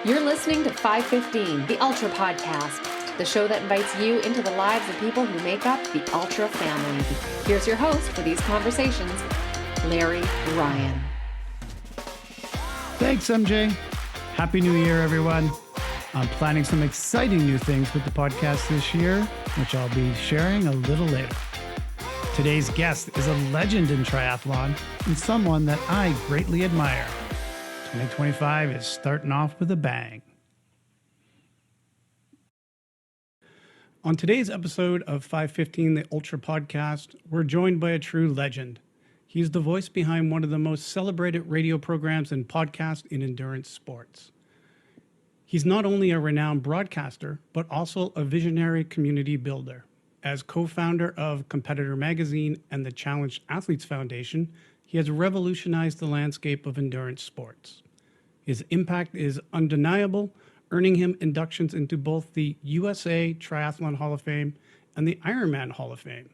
You're listening to 515, the Ultra Podcast, the show that invites you into the lives of people who make up the Ultra family. Here's your host for these conversations, Larry Ryan. Thanks, MJ. Happy New Year, everyone. I'm planning some exciting new things with the podcast this year, which I'll be sharing a little later. Today's guest is a legend in triathlon and someone that I greatly admire. 2025 is starting off with a bang. On today's episode of 515, the Ultra Podcast, we're joined by a true legend. He's the voice behind one of the most celebrated radio programs and podcasts in endurance sports. He's not only a renowned broadcaster, but also a visionary community builder. As co-founder of Competitor Magazine and the Challenged Athletes Foundation, he has revolutionized the landscape of endurance sports. His impact is undeniable, earning him inductions into both the USA Triathlon Hall of Fame and the Ironman Hall of Fame.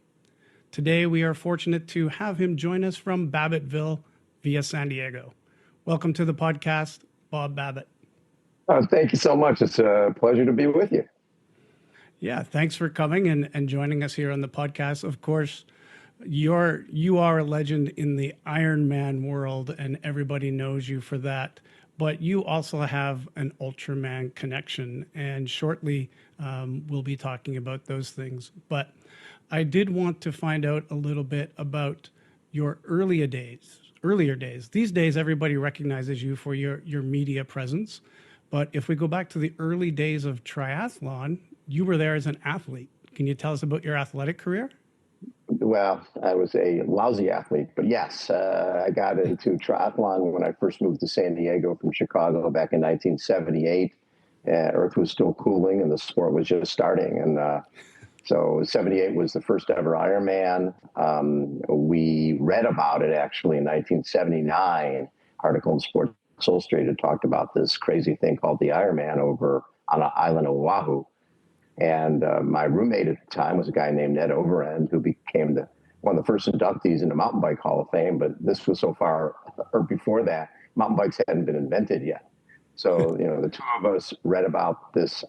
Today, we are fortunate to have him join us from Babbittville via San Diego. Welcome to the podcast, Bob Babbitt. Thank you so much. It's a pleasure to be with you. Yeah, thanks for coming and joining us here on the podcast. Of course, you are a legend in the Ironman world, and everybody knows you for that. But you also have an Ultraman connection, and shortly we'll be talking about those things. But I did want to find out a little bit about your earlier days. These days, everybody recognizes you for your media presence. But if we go back to the early days of triathlon, you were there as an athlete. Can you tell us about your athletic career? Well, I was a lousy athlete, but yes, I got into triathlon when I first moved to San Diego from Chicago back in 1978. Earth was still cooling and the sport was just starting. And so 78 was the first ever Ironman. We read about it actually in 1979. Article in Sports Illustrated talked about this crazy thing called the Ironman over on an island of Oahu. And my roommate at the time was a guy named Ned Overend, who became one of the first inductees in the Mountain Bike Hall of Fame. But this was so far, or before that, mountain bikes hadn't been invented yet. So, the two of us read about this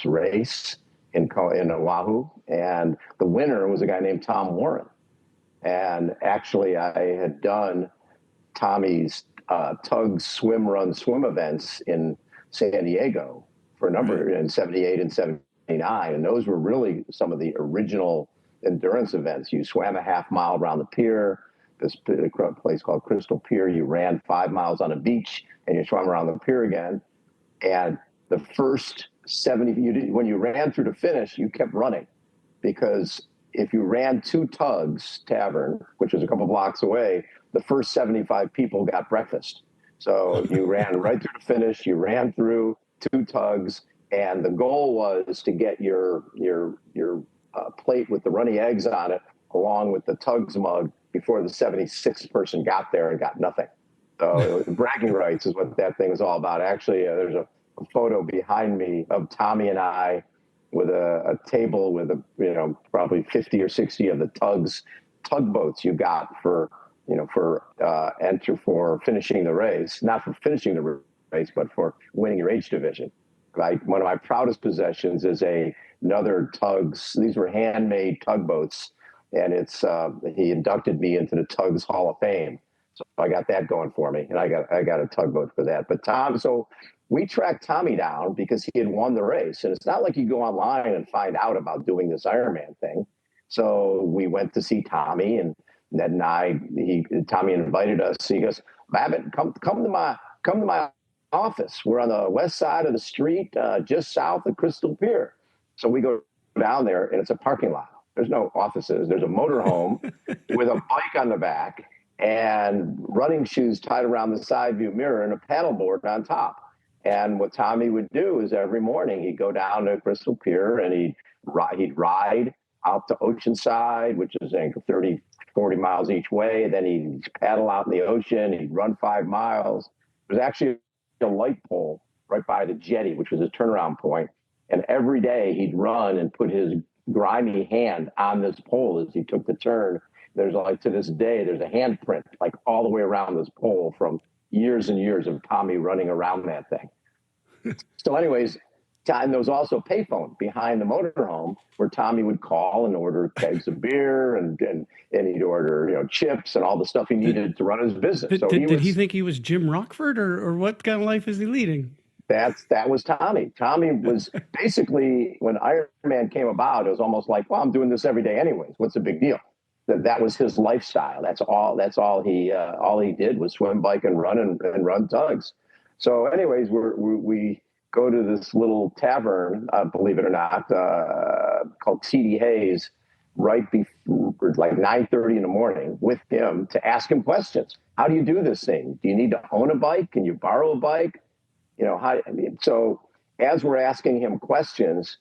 race in Oahu, and the winner was a guy named Tom Warren. And actually, I had done Tommy's Tugs swim events in San Diego for a number in 78 and 79. And those were really some of the original endurance events. You swam a half mile around the pier, this place called Crystal Pier. You ran 5 miles on a beach and you swam around the pier again. And the first 70, when you ran through the finish, you kept running, because if you ran to Tugs Tavern, which was a couple blocks away, the first 75 people got breakfast. So you ran right through the finish, you ran through two Tugs, and the goal was to get your plate with the runny eggs on it, along with the Tugs mug, before the 76th person got there and got nothing. So bragging rights is what that thing is all about. Actually, there's a photo behind me of Tommy and I with a table with probably 50 or 60 of the Tugs tugboats you got for finishing the race, not for finishing the race, but for winning your age division. Right. One of my proudest possessions is another Tugs. These were handmade tugboats, and he inducted me into the Tugs Hall of Fame. So I got that going for me, and I got a tugboat for that. But so we tracked Tommy down because he had won the race, and it's not like you go online and find out about doing this Ironman thing. So we went to see Tommy, and Ned and Tommy invited us. He goes, "Babbitt, come to my office. We're on the west side of the street, just south of Crystal Pier." So we go down there, and it's a parking lot. There's no offices. There's a motorhome with a bike on the back and running shoes tied around the side view mirror and a paddleboard on top. And what Tommy would do is every morning he'd go down to Crystal Pier and he'd ride out to Oceanside, which is 30, 40 miles each way. Then he'd paddle out in the ocean. He'd run 5 miles. It was actually a light pole right by the jetty, which was a turnaround point. And every day he'd run and put his grimy hand on this pole as he took the turn. There's to this day, there's a handprint all the way around this pole from years and years of Tommy running around that thing. So anyways, and there was also a payphone behind the motorhome where Tommy would call and order kegs of beer and he'd order, chips and all the stuff he needed to run his business. Did he think he was Jim Rockford or what kind of life is he leading? That was Tommy. Tommy was basically, when Ironman came about, it was almost like, well, I'm doing this every day anyways. What's the big deal? That was his lifestyle. That's all he did was swim, bike, and run Tugs. So anyways, we go to this little tavern, believe it or not, called T.D. Hayes, right before like 9:30 in the morning with him to ask him questions. How do you do this thing? Do you need to own a bike? Can you borrow a bike? So as we're asking him questions,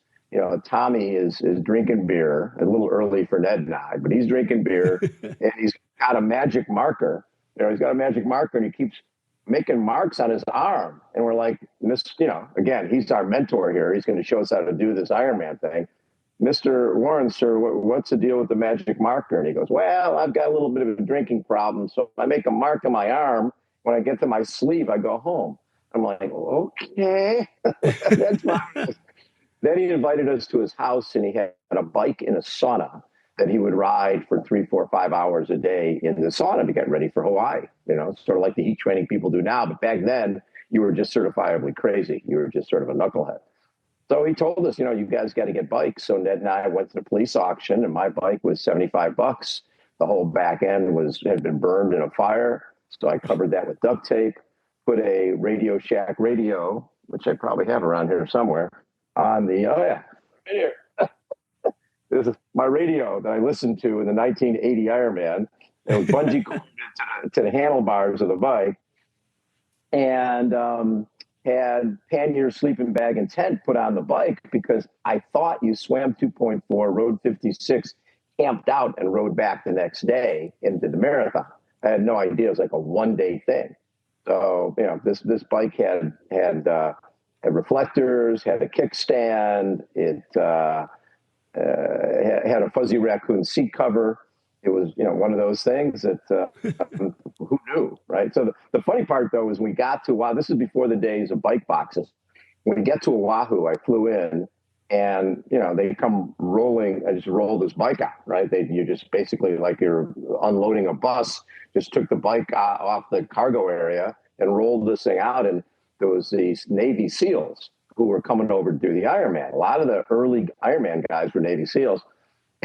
Tommy is drinking beer a little early for Ned and I, but he's drinking beer and he's got a magic marker. He's got a magic marker and he keeps making marks on his arm. And we're like, again, he's our mentor here. He's going to show us how to do this Ironman thing. Mr. Warren, sir, what's the deal with the magic marker? And he goes, well, I've got a little bit of a drinking problem. So I make a mark on my arm. When I get to my sleeve, I go home. I'm like, okay, that's fine. Then he invited us to his house and he had a bike in a sauna that he would ride for 3, 4, 5 hours a day in the sauna to get ready for Hawaii. Sort of like the heat training people do now. But back then you were just certifiably crazy. You were just sort of a knucklehead. So he told us, you guys got to get bikes. So Ned and I went to the police auction and my bike was $75. The whole back end had been burned in a fire. So I covered that with duct tape. Put a Radio Shack radio, which I probably have around here somewhere, on the, right here. This is my radio that I listened to in the 1980 Ironman. It was bungee corded to the handlebars of the bike and had pannier, sleeping bag, and tent put on the bike because I thought you swam 2.4, rode 56, camped out, and rode back the next day into the marathon. I had no idea. It was like a one-day thing. So, this bike had reflectors, had a kickstand, it had a fuzzy raccoon seat cover. It was, one of those things that who knew, right? So the funny part, though, is we got to Oahu. This is before the days of bike boxes. When we get to Oahu, I flew in, and they come rolling. I just rolled this bike out, right? You just basically like you're unloading a bus. Just took the bike off the cargo area and rolled this thing out. And there was these Navy SEALs who were coming over to do the Ironman. A lot of the early Ironman guys were Navy SEALs.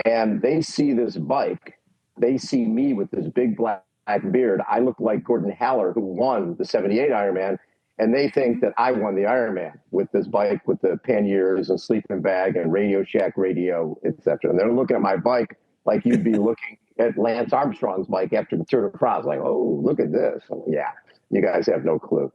And they see this bike. They see me with this big black beard. I look like Gordon Haller, who won the 78 Ironman. And they think that I won the Ironman with this bike with the panniers and sleeping bag and Radio Shack radio, etc. And they're looking at my bike like you'd be looking at Lance Armstrong's bike after the Tour de France. Like, oh, look at this. Yeah, you guys have no clue.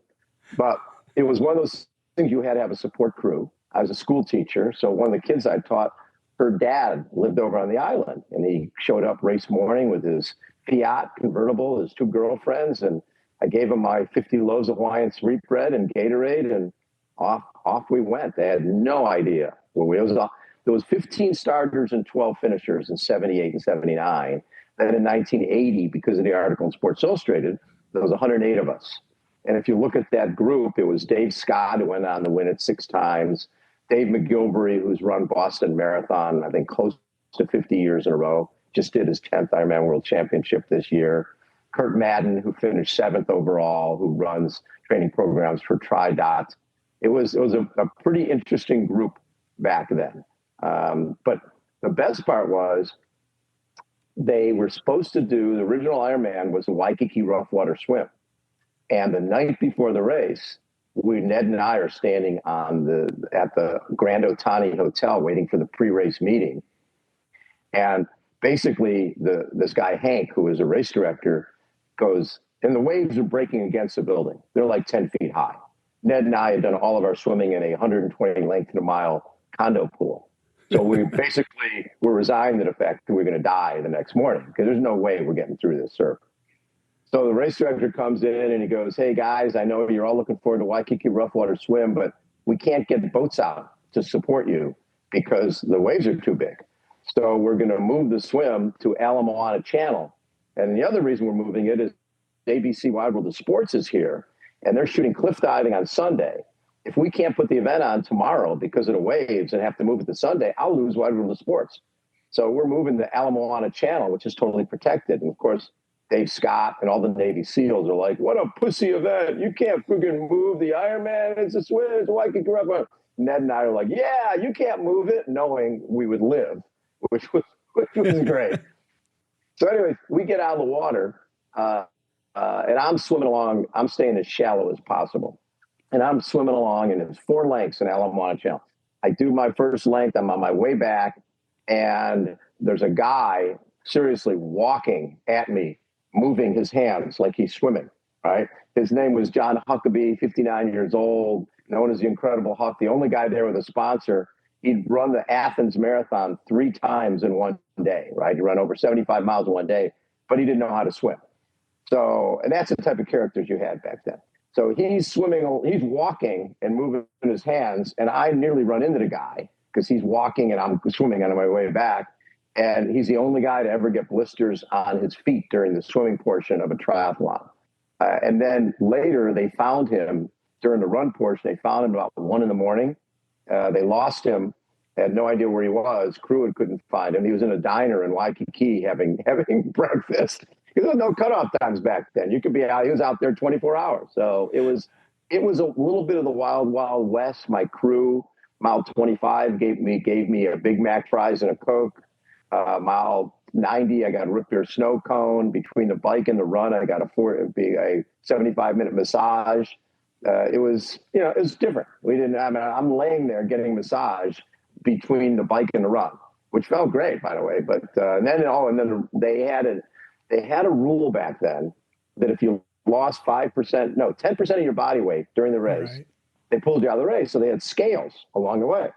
But it was one of those things you had to have a support crew. I was a school teacher, so one of the kids I taught, her dad lived over on the island, and he showed up race morning with his Fiat convertible, his 2 girlfriends, and I gave him my 50 loaves of Hawaiian sweetbread and Gatorade, and off we went. They had no idea where we was. There was 15 starters and 12 finishers in 78 and 79. Then in 1980, because of the article in Sports Illustrated, there was 108 of us. And if you look at that group, it was Dave Scott, who went on to win it 6 times, Dave McGilvery, who's run Boston Marathon, I think close to 50 years in a row, just did his 10th Ironman World Championship this year. Kurt Madden, who finished 7th overall, who runs training programs for TriDot. It was a pretty interesting group back then. But the best part was they were supposed to do, the original Ironman was a Waikiki rough water swim. And the night before the race, Ned and I are standing at the Grand Otani Hotel waiting for the pre-race meeting. And basically this guy, Hank, who was a race director, goes, and the waves are breaking against the building. They're like 10 feet high. Ned and I had done all of our swimming in a 120 length in a mile condo pool. So we basically were resigned to the fact that we're going to die the next morning because there's no way we're getting through this surf. So the race director comes in and he goes, hey guys, I know you're all looking forward to Waikiki rough water swim, but we can't get boats out to support you because the waves are too big. So we're going to move the swim to Ala Moana Channel. And the other reason we're moving it is ABC Wide World of Sports is here, and they're shooting cliff diving on Sunday. if we can't put the event on tomorrow because of the waves and have to move it to Sunday, I'll lose Wide World of Sports. So we're moving the Alamoana Channel, which is totally protected. And of course, Dave Scott and all the Navy SEALs are like, what a pussy event. You can't freaking move the Ironman. It's a Swin. It's a Waikiki. Ned and I are like, yeah, you can't move it, knowing we would live, which was great. So anyway, we get out of the water, and I'm swimming along. I'm staying as shallow as possible. And I'm swimming along, and it's 4 lengths in Alamoana Channel. I do my first length. I'm on my way back, and there's a guy seriously walking at me, moving his hands like he's swimming, right? His name was John Huckabee, 59 years old, known as the Incredible Huck, the only guy there with a sponsor. He'd run the Athens Marathon 3 times in one day, right? He ran over 75 miles in one day, but he didn't know how to swim. So, and that's the type of characters you had back then. So he's swimming, he's walking and moving his hands, and I nearly run into the guy because he's walking and I'm swimming on my way back. And he's the only guy to ever get blisters on his feet during the swimming portion of a triathlon. And then later they found him during the run portion. They found him about 1 a.m. They lost him, had no idea where he was. Crew couldn't find him. He was in a diner in Waikiki having breakfast. There was no cutoff times back then. You could be out. He was out there 24 hours. So it was a little bit of the wild, wild west. My crew, mile 25, gave me a Big Mac fries and a Coke. Mile 90, I got a root beer snow cone. Between the bike and the run, I got a 75-minute massage. It was different. I'm laying there getting massage between the bike and the run, which felt great, by the way. But then they had a rule back then that if you lost 10% of your body weight during the race, right, they pulled you out of the race. So they had scales along the way.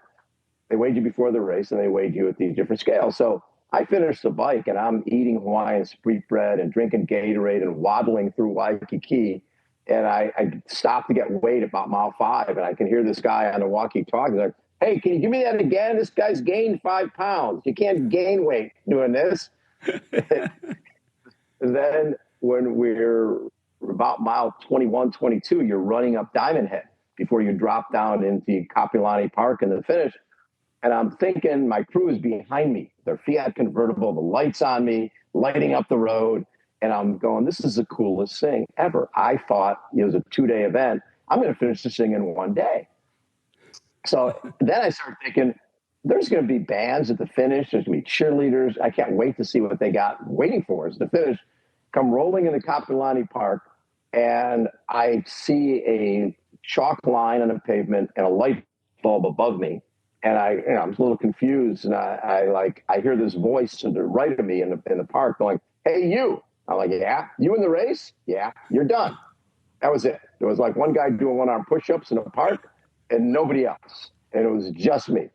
They weighed you before the race, and they weighed you at these different scales. So I finished the bike, and I'm eating Hawaiian sweetbread and drinking Gatorade and waddling through Waikiki. And I stopped to get weighed about mile 5, and I can hear this guy on the walkie-talkie like, hey, can you give me that again? This guy's gained 5 pounds. You can't gain weight doing this. And then when we're about mile 21, 22, you're running up Diamond Head before you drop down into Kapilani Park in the finish. And I'm thinking my crew is behind me. Their Fiat convertible, the lights on me, lighting up the road. And I'm going, this is the coolest thing ever. I thought it was a 2-day event. I'm going to finish this thing in 1 day. So then I started thinking, there's going to be bands at the finish. There's going to be cheerleaders. I can't wait to see what they got waiting for us to finish. Come rolling into Kapilani Park, and I see a chalk line on the pavement and a light bulb above me. And I'm a little confused, and I hear this voice to the right of me in the park going, hey, you. I'm like, yeah, you in the race? Yeah, you're done. That was it. There was like one guy doing 1-arm push-ups in a park and nobody else. And it was just me.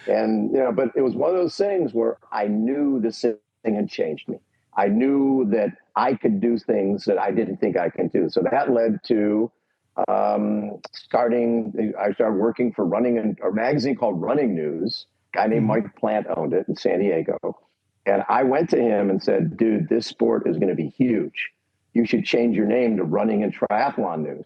And, but it was one of those things where I knew this thing had changed me. I knew that I could do things that I didn't think I could do. So that led to I started working for a magazine called Running News. A guy named Mike Plant owned it in San Diego. And I went to him and said, dude, this sport is going to be huge. You should change your name to Running and Triathlon News.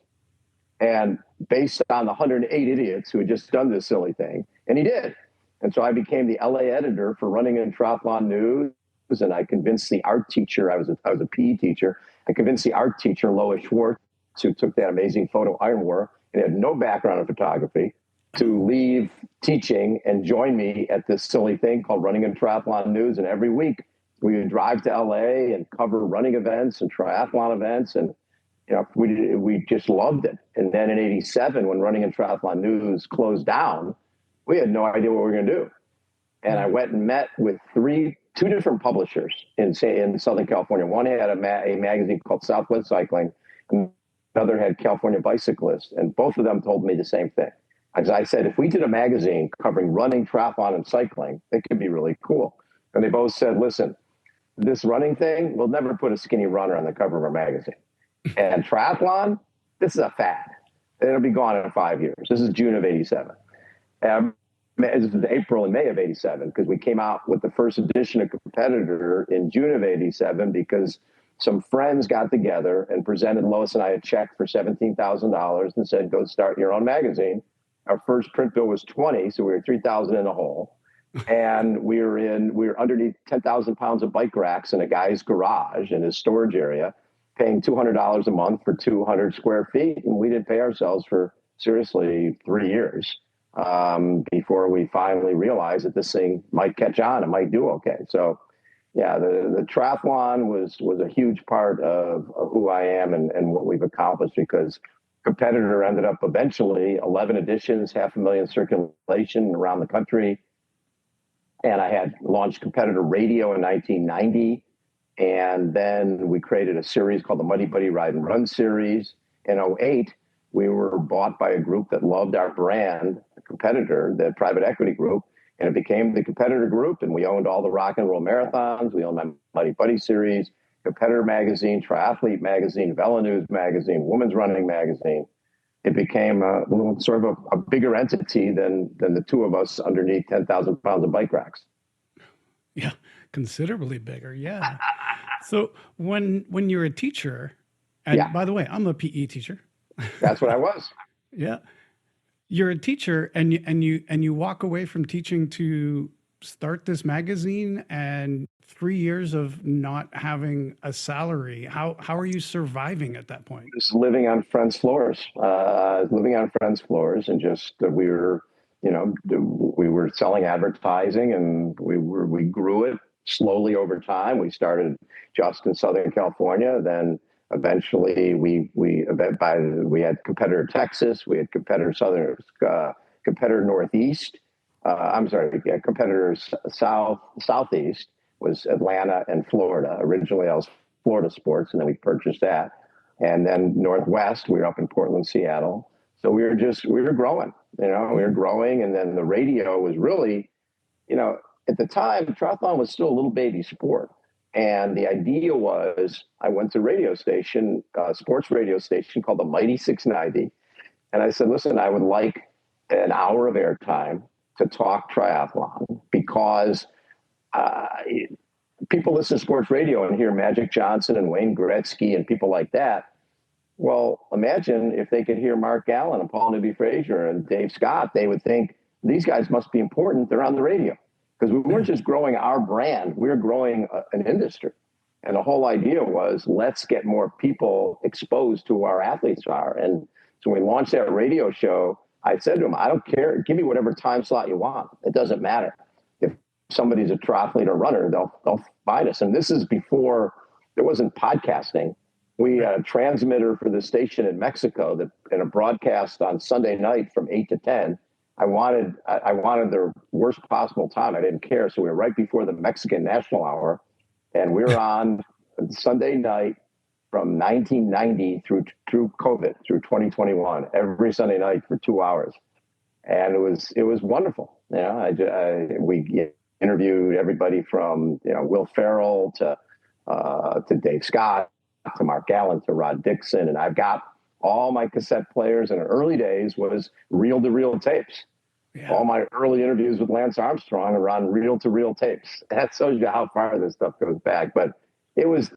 And based on the 108 idiots who had just done this silly thing, and he did. And so I became the LA editor for Running and Triathlon News. And I convinced the art teacher, I was a PE teacher, I convinced the art teacher, Lois Schwartz, who took that amazing photo Iron War and had no background in photography, to leave teaching and join me at this silly thing called Running and Triathlon News. And every week we would drive to LA and cover running events and triathlon events. And, we just loved it. And then in 87, when Running and Triathlon News closed down, we had no idea what we were going to do. And I went and met with two different publishers in Southern California. One had a magazine called Southwest Cycling, and another had California Bicyclist. And both of them told me the same thing. As I said, if we did a magazine covering running, triathlon, and cycling, it could be really cool. And they both said, listen, this running thing, we'll never put a skinny runner on the cover of our magazine. And triathlon, this is a fad. It'll be gone in 5 years. This is June of 87. This is April and May of 87, because we came out with the first edition of Competitor in June of 87 because some friends got together and presented Lois and I a check for $17,000 and said, go start your own magazine. Our first print bill was 20, so we were 3,000 in the hole. And we were underneath 10,000 pounds of bike racks in a guy's garage in his storage area, paying $200 a month for 200 square feet. And we didn't pay ourselves for seriously 3 years before we finally realized that this thing might catch on and might do okay. So yeah, the triathlon was a huge part of who I am and what we've accomplished, because competitor ended up eventually 11 editions, 500,000 circulation around the country. And I had launched competitor radio in 1990. And then we created a series called the Muddy Buddy Ride and Run series. In '08, we were bought by a group that loved our brand, a competitor, the private equity group, and it became the competitor group. And we owned all the rock and roll marathons. We owned my Muddy Buddy series, competitor magazine, triathlete magazine, Velo News magazine, women's running magazine. It became a sort of a bigger entity than the two of us underneath 10,000 pounds of bike racks. Yeah, considerably bigger. Yeah. So when you're a teacher, and by the way, I'm a PE teacher. That's what I was. Yeah. You're a teacher and you walk away from teaching to start this magazine, and 3 years of not having a salary. How are you surviving at that point? Just living on friends' floors, and just we were selling advertising, and we grew it slowly over time. We started just in Southern California, then eventually we had competitor Texas, we had competitor competitor Northeast. Competitor Southeast was Atlanta and Florida. Originally, I was Florida Sports, and then we purchased that. And then Northwest, we were up in Portland, Seattle. So we were growing, we were growing. And then the radio was really, at the time, triathlon was still a little baby sport. And the idea was, I went to a sports radio station called the Mighty 690. And I said, listen, I would like an hour of airtime to talk triathlon, because people listen to sports radio and hear Magic Johnson and Wayne Gretzky and people like that. Well, imagine if they could hear Mark Allen and Paul Newby-Fraser and Dave Scott, they would think these guys must be important. They're on the radio. Because we weren't just growing our brand, we were growing an industry. And the whole idea was, let's get more people exposed to who our athletes are. And so when we launched that radio show, I said to them, I don't care. Give me whatever time slot you want. It doesn't matter. If somebody's a triathlete or runner, they'll find us. And this is before there wasn't podcasting. We had a transmitter for the station in Mexico that in a broadcast on Sunday night from 8 to 10. I wanted the worst possible time. I didn't care. So we were right before the Mexican National Hour, and we were on Sunday night from 1990 through COVID, through 2021, every Sunday night for 2 hours. And it was wonderful. We interviewed everybody from, Will Ferrell to Dave Scott, to Mark Allen, to Rod Dixon. And I've got all my cassette players, in the early days was reel-to-reel tapes. Yeah. All my early interviews with Lance Armstrong are on reel-to-reel tapes. That shows you how far this stuff goes back. But there was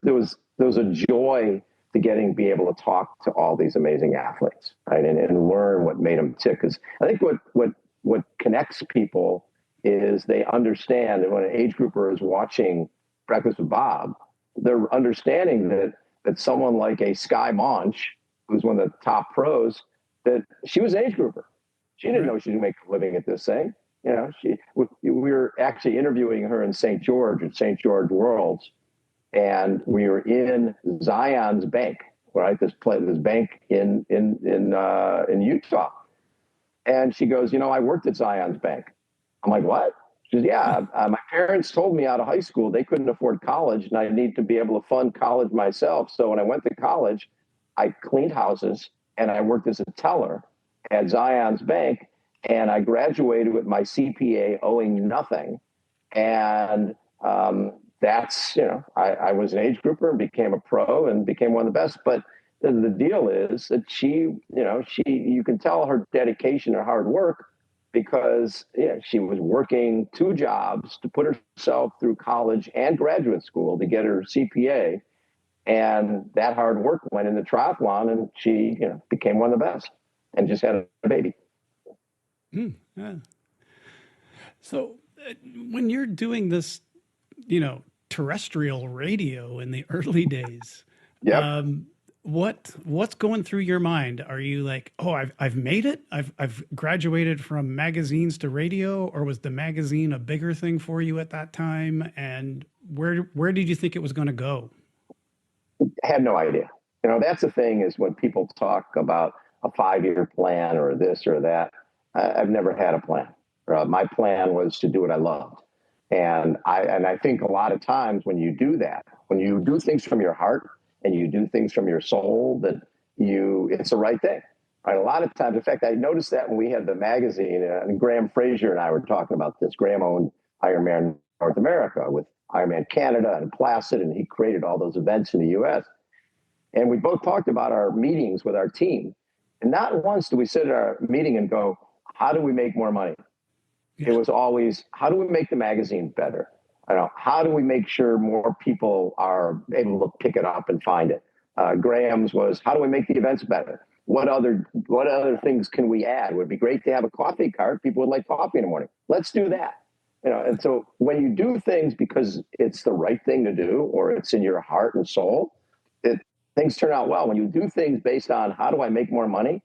a joy to be able to talk to all these amazing athletes, right, and learn what made them tick. Because I think what connects people is they understand that when an age grouper is watching Breakfast with Bob, they're understanding that someone like a Sky Monch, who's one of the top pros, that she was an age grouper. She didn't know she could make a living at this thing. We were actually interviewing her in St. George at St. George Worlds, and we were in Zion's bank, right? This bank in Utah. And she goes, I worked at Zion's bank. I'm like, what? She says, yeah, my parents told me out of high school they couldn't afford college, and I need to be able to fund college myself. So when I went to college, I cleaned houses and I worked as a teller at Zion's bank, and I graduated with my CPA owing nothing. And that's, I was an age grouper and became a pro and became one of the best. But the deal is that you can tell her dedication or hard work, because she was working 2 jobs to put herself through college and graduate school to get her CPA. And that hard work went into triathlon, and she became one of the best and just had a baby. Yeah. So when you're doing this, terrestrial radio in the early days, Yep. what's going through your mind? Are you like, oh, I've made it? I've graduated from magazines to radio, or was the magazine a bigger thing for you at that time? And where did you think it was going to go? Had no idea. That's the thing is when people talk about a 5-year plan or this or that, I've never had a plan. My plan was to do what I loved. And I think a lot of times when you do that, when you do things from your heart and you do things from your soul, it's the right thing. Right? A lot of times, in fact, I noticed that when we had the magazine, and Graham Fraser and I were talking about this. Graham owned Ironman North America with Ironman Canada and Placid, and he created all those events in the U.S. And we both talked about our meetings with our team. And not once do we sit at our meeting and go, how do we make more money? It was always, how do we make the magazine better? How do we make sure more people are able to pick it up and find it? Graham's was, how do we make the events better? What other things can we add? It would be great to have a coffee cart. People would like coffee in the morning. Let's do that. And so when you do things because it's the right thing to do, or it's in your heart and soul, things turn out well. When you do things based on how do I make more money?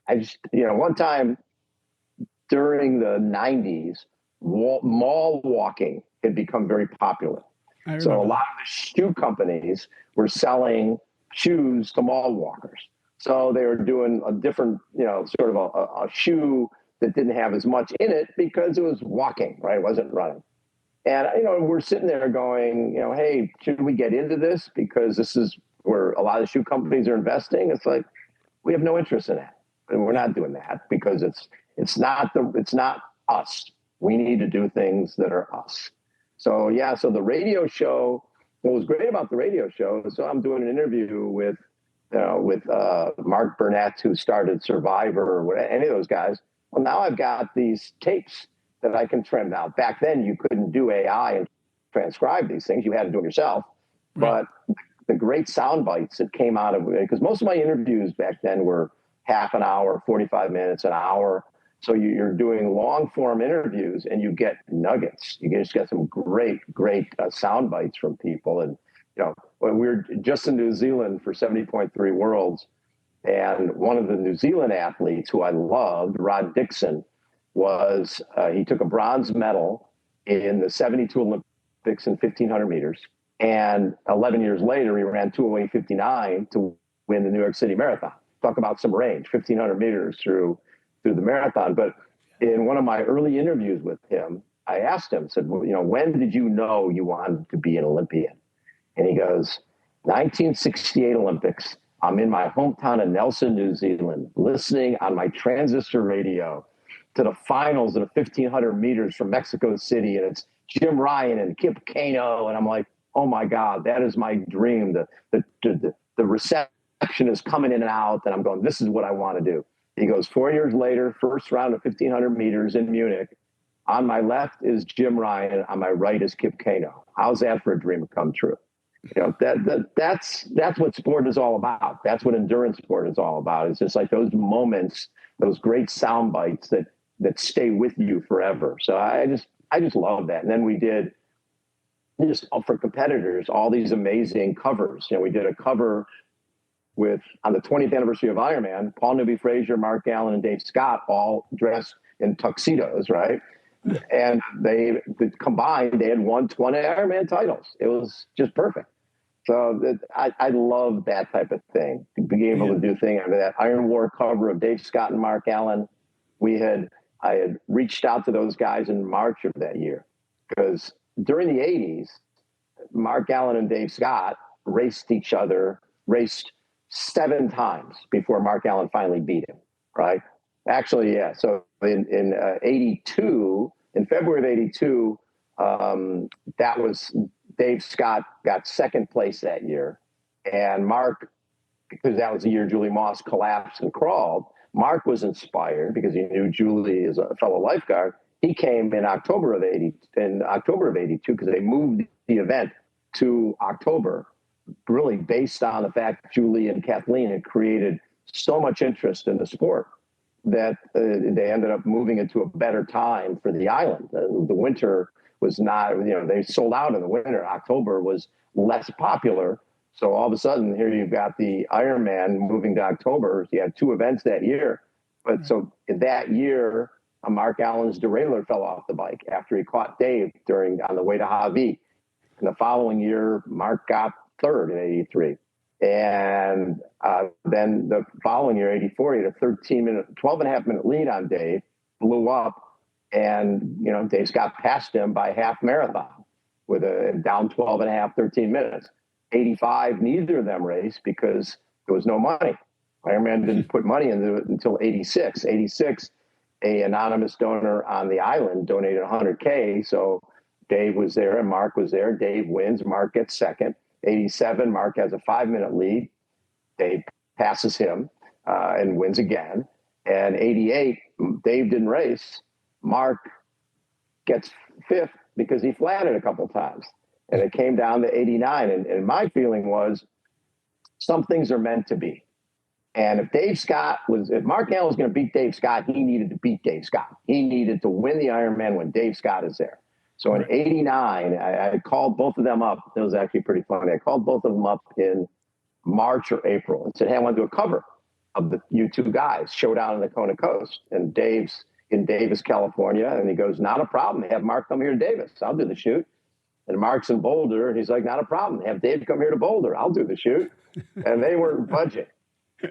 I just, one time during the 90s, mall walking had become very popular. So a lot of the shoe companies were selling shoes to mall walkers. So they were doing a different, sort of a shoe that didn't have as much in it because it was walking, right? It wasn't running. And, we're sitting there going, hey, should we get into this? Because this is where a lot of shoe companies are investing. It's like, we have no interest in that. And we're not doing that because it's not us. We need to do things that are us. So, so the radio show, what was great about the radio show is I'm doing an interview with Mark Burnett, who started Survivor, or any of those guys. Well, now I've got these tapes that I can trim out. Back then, you couldn't do AI and transcribe these things. You had to do it yourself. Right. But the great sound bites that came out of it, because most of my interviews back then were half an hour, 45 minutes, an hour. So you're doing long form interviews and you get nuggets. You just get some great sound bites from people. And, when we were just in New Zealand for 70.3 Worlds, and one of the New Zealand athletes who I loved, Rod Dixon, he took a bronze medal in the 72 Olympics in 1,500 meters. And 11 years later, he ran 2:08:59 to win the New York City Marathon. Talk about some range, 1,500 meters through the marathon. But in one of my early interviews with him, I asked him, said, well, when did you know you wanted to be an Olympian? And he goes, 1968 Olympics. I'm in my hometown of Nelson, New Zealand, listening on my transistor radio to the finals of the 1,500 meters from Mexico City. And it's Jim Ryan and Kip Keino. And I'm like, oh my God, that is my dream. The reception is coming in and out. And I'm going, this is what I want to do. He goes, 4 years later, first round of 1,500 meters in Munich. On my left is Jim Ryan. On my right is Kip Keino. How's that for a dream to come true? That's what sport is all about. That's what endurance sport is all about. It's just like those moments, those great sound bites that stay with you forever. So I just love that. And then we did just for competitors, all these amazing covers. We did a cover on the 20th anniversary of Ironman, Paul Newby-Fraser, Mark Allen, and Dave Scott all dressed in tuxedos, right? And they combined, they had won 20 Ironman titles. It was just perfect. So I love that type of thing, being able to do things. I mean, that Iron War cover of Dave Scott and Mark Allen, I had reached out to those guys in March of that year, because during the 80s, Mark Allen and Dave Scott raced 7 times before Mark Allen finally beat him, right? Actually, yeah. So in 82, in February of 82, that was Dave Scott got second place that year. And Mark, because that was the year Julie Moss collapsed and crawled, Mark was inspired because he knew Julie is a fellow lifeguard. He came in October of 82, because they moved the event to October, really based on the fact Julie and Kathleen had created so much interest in the sport. that they ended up moving it to a better time for the island. The winter was not, they sold out in the winter. October was less popular. So all of a sudden, here you've got the Ironman moving to October. You had 2 events that year. But so that year, Mark Allen's derailleur fell off the bike after he caught Dave on the way to Javi. And the following year, Mark got 3rd in 83. And then the following year, 84, he had a 12 and a half minute lead on Dave, blew up. And, Dave Scott passed him by half marathon with a down 12 and a half, 13 minutes. 85, neither of them raced because there was no money. Ironman didn't put money into it until 86. 86, a anonymous donor on the island donated $100K. So Dave was there and Mark was there. Dave wins. Mark gets 2nd. 87, Mark has a 5-minute lead. Dave passes him and wins again. And 88, Dave didn't race. Mark gets 5th because he flatted a couple times. And it came down to 89. And my feeling was some things are meant to be. And if Mark Allen was going to beat Dave Scott, he needed to beat Dave Scott. He needed to win the Ironman when Dave Scott is there. So in 89, I called both of them up. It was actually pretty funny. I called both of them up in March or April and said, hey, I want to do a cover of you 2 guys, Showdown in the Kona Coast. And Dave's in Davis, California. And he goes, not a problem. Have Mark come here to Davis. I'll do the shoot. And Mark's in Boulder. And he's like, not a problem. Have Dave come here to Boulder. I'll do the shoot. And they weren't budging.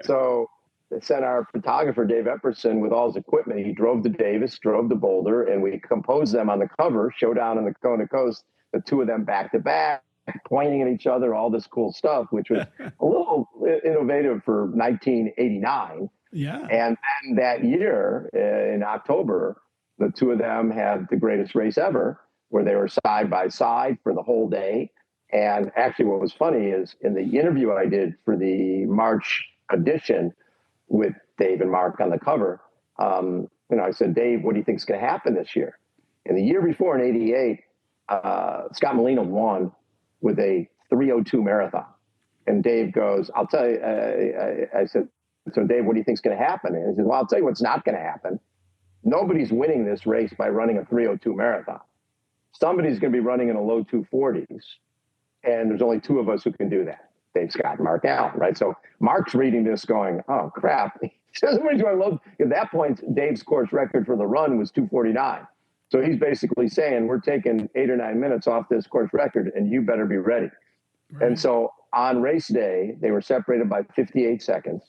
So they sent our photographer, Dave Epperson, with all his equipment. He drove to Davis, drove to Boulder, and we composed them on the cover, Showdown on the Kona Coast, the 2 of them back to back, pointing at each other, all this cool stuff, which was a little innovative for 1989. Yeah. And then that year in October, the 2 of them had the greatest race ever, where they were side by side for the whole day. And actually what was funny is in the interview I did for the March edition with Dave and Mark on the cover, I said, Dave, what do you think is going to happen this year? And the year before in 88, Scott Molina won with a 3:02 marathon. And Dave goes, I'll tell you, I said, so Dave, what do you think is going to happen? And he said, well, I'll tell you what's not going to happen. Nobody's winning this race by running a 3:02 marathon. Somebody's going to be running in a low 240s. And there's only 2 of us who can do that. Dave Scott and Mark Allen, right? So Mark's reading this going, oh, crap. At that point, Dave's course record for the run was 2:49. So he's basically saying, we're taking 8 or 9 minutes off this course record, and you better be ready. Right. And so on race day, they were separated by 58 seconds.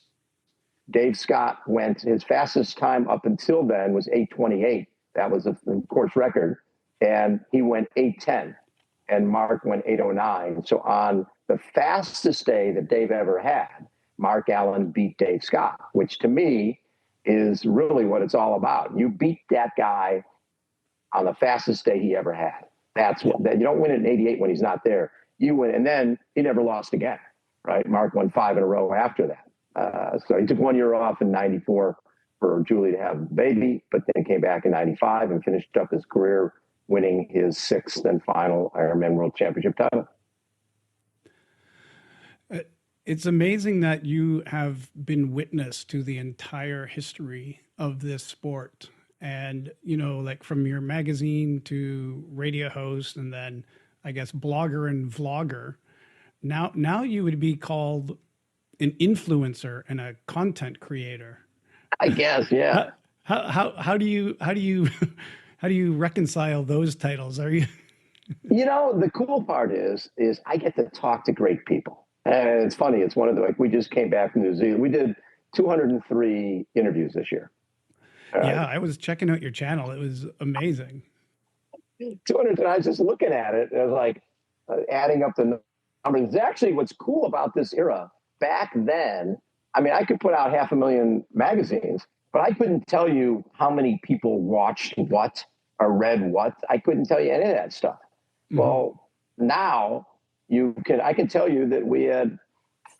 Dave Scott his fastest time up until then was 8:28. That was a course record. And he went 8:10. And Mark went 8:09. So on the fastest day that Dave ever had, Mark Allen beat Dave Scott, which to me is really what it's all about. You beat that guy on the fastest day he ever had. That's what you don't win it in 88 when he's not there. You win, and then he never lost again, right? Mark won 5 in a row after that. So he took 1 year off in 94 for Julie to have a baby, but then came back in 95 and finished up his career winning his 6th and final Ironman World Championship title. It's amazing that you have been witness to the entire history of this sport. And, like from your magazine to radio host and then I guess blogger and vlogger. Now you would be called an influencer and a content creator. I guess, yeah. How do you reconcile those titles? Are you? The cool part is I get to talk to great people. And it's funny. It's one of we just came back from New Zealand. We did 203 interviews this year. Yeah, I was checking out your channel. It was amazing. 200, and I was just looking at it. And I was like adding up the numbers. Actually, what's cool about this era, back then, I could put out 500,000 magazines, but I couldn't tell you how many people watched what or read what. I couldn't tell you any of that stuff. Mm-hmm. Well, now I can tell you that we had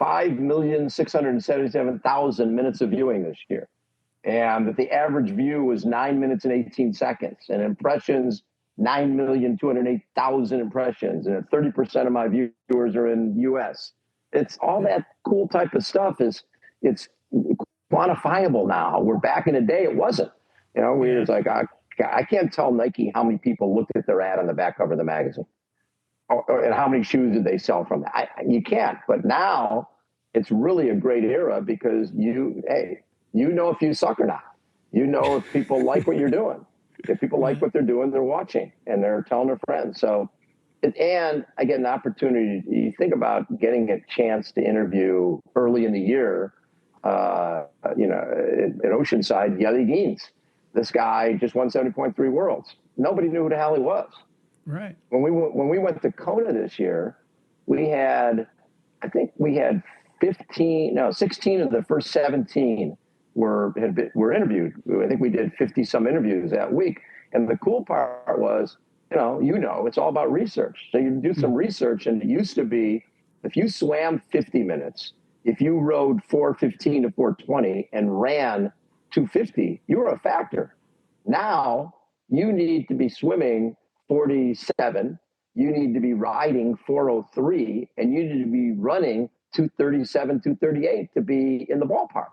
5,677,000 minutes of viewing this year. And that the average view was 9 minutes and 18 seconds. And impressions, 9,208,000 impressions. And 30% of my viewers are in the US. It's all that cool type of stuff. It's quantifiable now. Where back in the day, it wasn't. We was like, I can't tell Nike how many people looked at their ad on the back cover of the magazine, and how many shoes did they sell from that. You can't. But now it's really a great era because if you suck or not. If people like what you're doing. If people like what they're doing, they're watching and they're telling their friends. So, and I get an opportunity. You think about getting a chance to interview early in the year, at Oceanside, Yelly Geens. This guy just won 70.3 Worlds. Nobody knew who the hell he was. Right. When we went to Kona this year, we had 16 of the first 17 were interviewed. I think we did 50 some interviews that week. And the cool part was, it's all about research. So you do some research, and it used to be, if you swam 50 minutes, if you rode 4:15 to 4:20 and ran 2:50, you were a factor. Now you need to be swimming 47, you need to be riding 4:03, and you need to be running 2:37, 2:38 to be in the ballpark.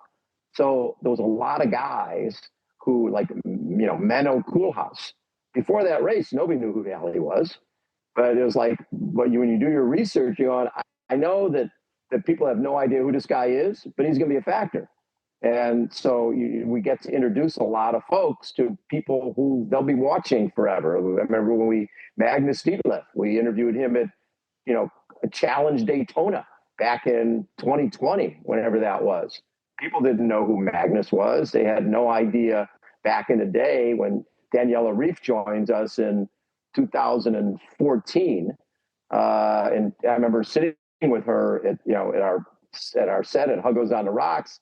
So there was a lot of guys who, like, Menno Koolhaas. Before that race, nobody knew who the hell he was. But it was like, when you do your research, I know that people have no idea who this guy is, but he's going to be a factor. And so we get to introduce a lot of folks to people who they'll be watching forever. I remember when Magnus Stietlef, we interviewed him at, a Challenge Daytona back in 2020, whenever that was. People didn't know who Magnus was. They had no idea back in the day when Daniela Reef joins us in 2014. And I remember sitting with her at our set at Huggos on the Rocks,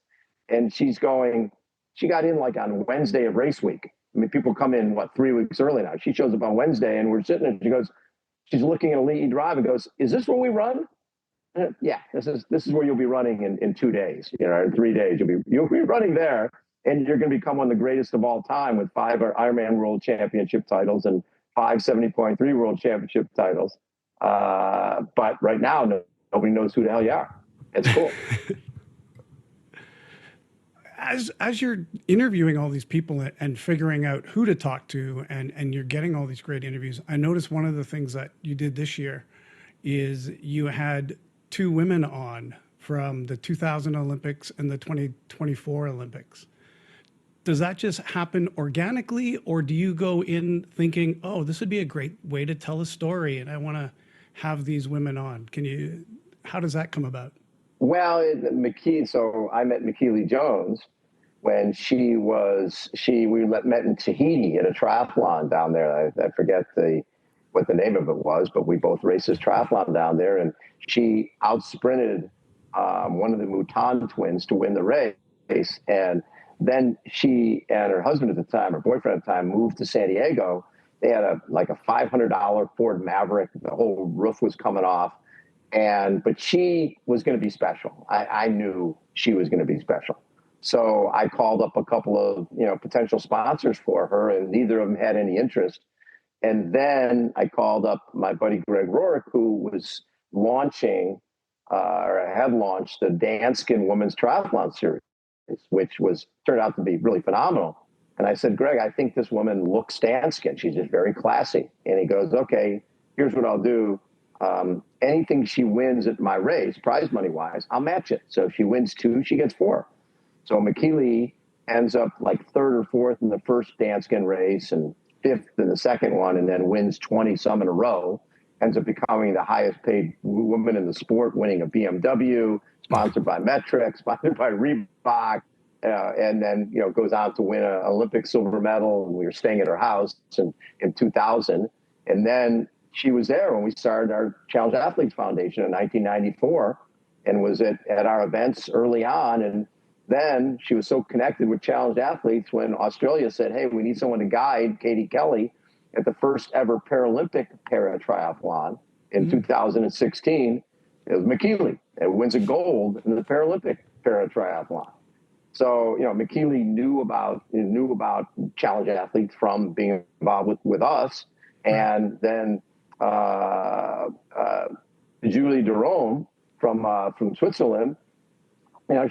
and she got in like on Wednesday of race week. I mean, people come in 3 weeks early now. She shows up on Wednesday, and we're sitting there. She's looking at a lead drive and goes, "Is this where we run?" Yeah, this is where you'll be running in 2 days. In 3 days you'll be running there, and you're going to become one of the greatest of all time with 5 Ironman World Championship titles and 5 70.3 World Championship titles. But right now, nobody knows who the hell you are. It's cool. As you're interviewing all these people and figuring out who to talk to, and you're getting all these great interviews, I noticed one of the things that you did this year is you had 2 women on from the 2000 Olympics and the 2024 Olympics. Does that just happen organically, or do you go in thinking, oh, this would be a great way to tell a story and I want to have these women on? How does that come about? Well, so I met McKeely Jones when we met in Tahiti at a triathlon down there. I forget what the name of it was, but we both raced this triathlon down there, and she outsprinted one of the Mouton twins to win the race. And then she and her husband at the time, her boyfriend at the time, moved to San Diego. They had a $500 Ford Maverick. The whole roof was coming off. But she was going to be special. I knew she was going to be special. So I called up a couple of, potential sponsors for her, and neither of them had any interest. And then I called up my buddy Greg Rorick, who was launching or had launched the Danskin Women's Triathlon Series, which turned out to be really phenomenal. And I said, Greg, I think this woman looks Danskin. She's just very classy. And he goes, okay, here's what I'll do. Anything she wins at my race, prize money wise, I'll match it. So if she wins 2, she gets 4. So McKeely ends up 3rd or 4th in the first Danskin race and 5th in the second one, and then wins 20 some in a row, ends up becoming the highest paid woman in the sport, winning a BMW, sponsored by Metric, sponsored by Reebok, and then, goes on to win an Olympic silver medal. And we were staying at her house in 2000. And then she was there when we started our Challenge Athletes Foundation in 1994, and was at our events early on. And then she was so connected with Challenge Athletes when Australia said, hey, we need someone to guide Katie Kelly at the first ever Paralympic para-triathlon in 2016. It was McKeely. It wins a gold in the Paralympic para-triathlon. So, McKeely knew about Challenge Athletes from being involved with us. And then Julie Derome from Switzerland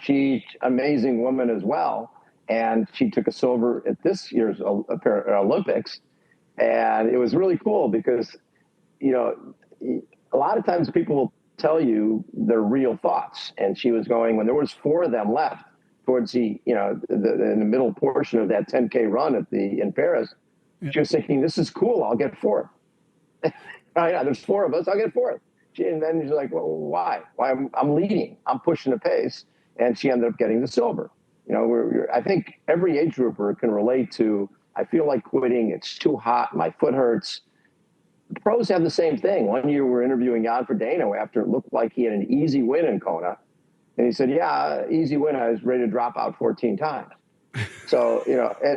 She's an amazing woman as well. And she took a silver at this year's Olympics. And it was really cool because, a lot of times people will tell you their real thoughts. And she was going, when there was 4 of them left towards in the middle portion of that 10K run in Paris, she was thinking, this is cool. I'll get 4th. Right? There's 4 of us. I'll get 4th. And then she's like, well, why? I'm leading. I'm pushing the pace. And she ended up getting the silver. I think every age grouper can relate to, I feel like quitting. It's too hot. My foot hurts. The pros have the same thing. One year we were interviewing Jan Frodeno after it looked like he had an easy win in Kona. And he said, yeah, easy win. I was ready to drop out 14 times. So,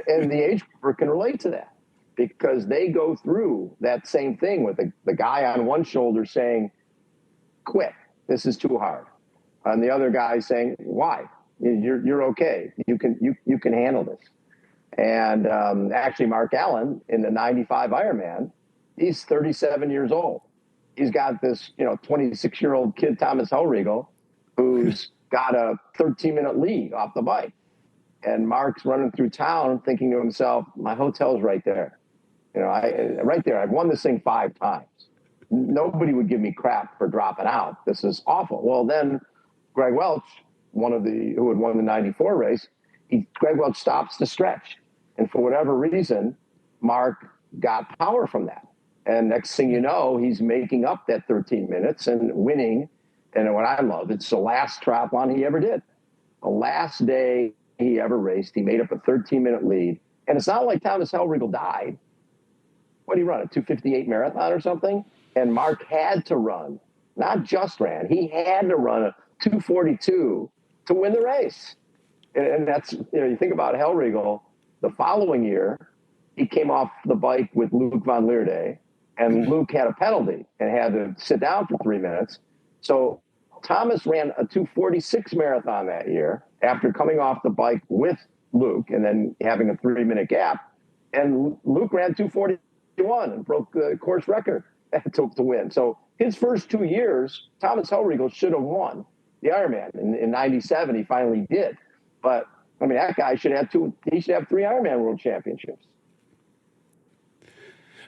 and the age grouper can relate to that because they go through that same thing with the guy on one shoulder saying, quit. This is too hard. And the other guy saying, why? You're okay. You can handle this. And actually, Mark Allen in the 95 Ironman, he's 37 years old. He's got this 26-year-old kid, Thomas Hellriegel, who's got a 13-minute lead off the bike. And Mark's running through town thinking to himself, my hotel's right there. Right there. I've won this thing 5 times. Nobody would give me crap for dropping out. This is awful. Well, then Greg Welch, who had won the 94 race, Greg Welch stops the stretch. And for whatever reason, Mark got power from that. And next thing you know, he's making up that 13 minutes and winning. And what I love, it's the last triathlon he ever did. The last day he ever raced, he made up a 13-minute lead. And it's not like Thomas Hellriegel died. What did he run, a 2:58 marathon or something? And Mark had to run, not just ran. He had to run a 2:42 to win the race. And that's, you think about Hellriegel, the following year, he came off the bike with Luc van Lierde, and Luc had a penalty and had to sit down for 3 minutes. So Thomas ran a 2:46 marathon that year after coming off the bike with Luc and then having a 3-minute gap. And Luc ran 2:41 and broke the course record to win. So his first 2 years, Thomas Hellriegel should have won the Ironman. In 97, he finally did. But, that guy should have 3 Ironman World Championships.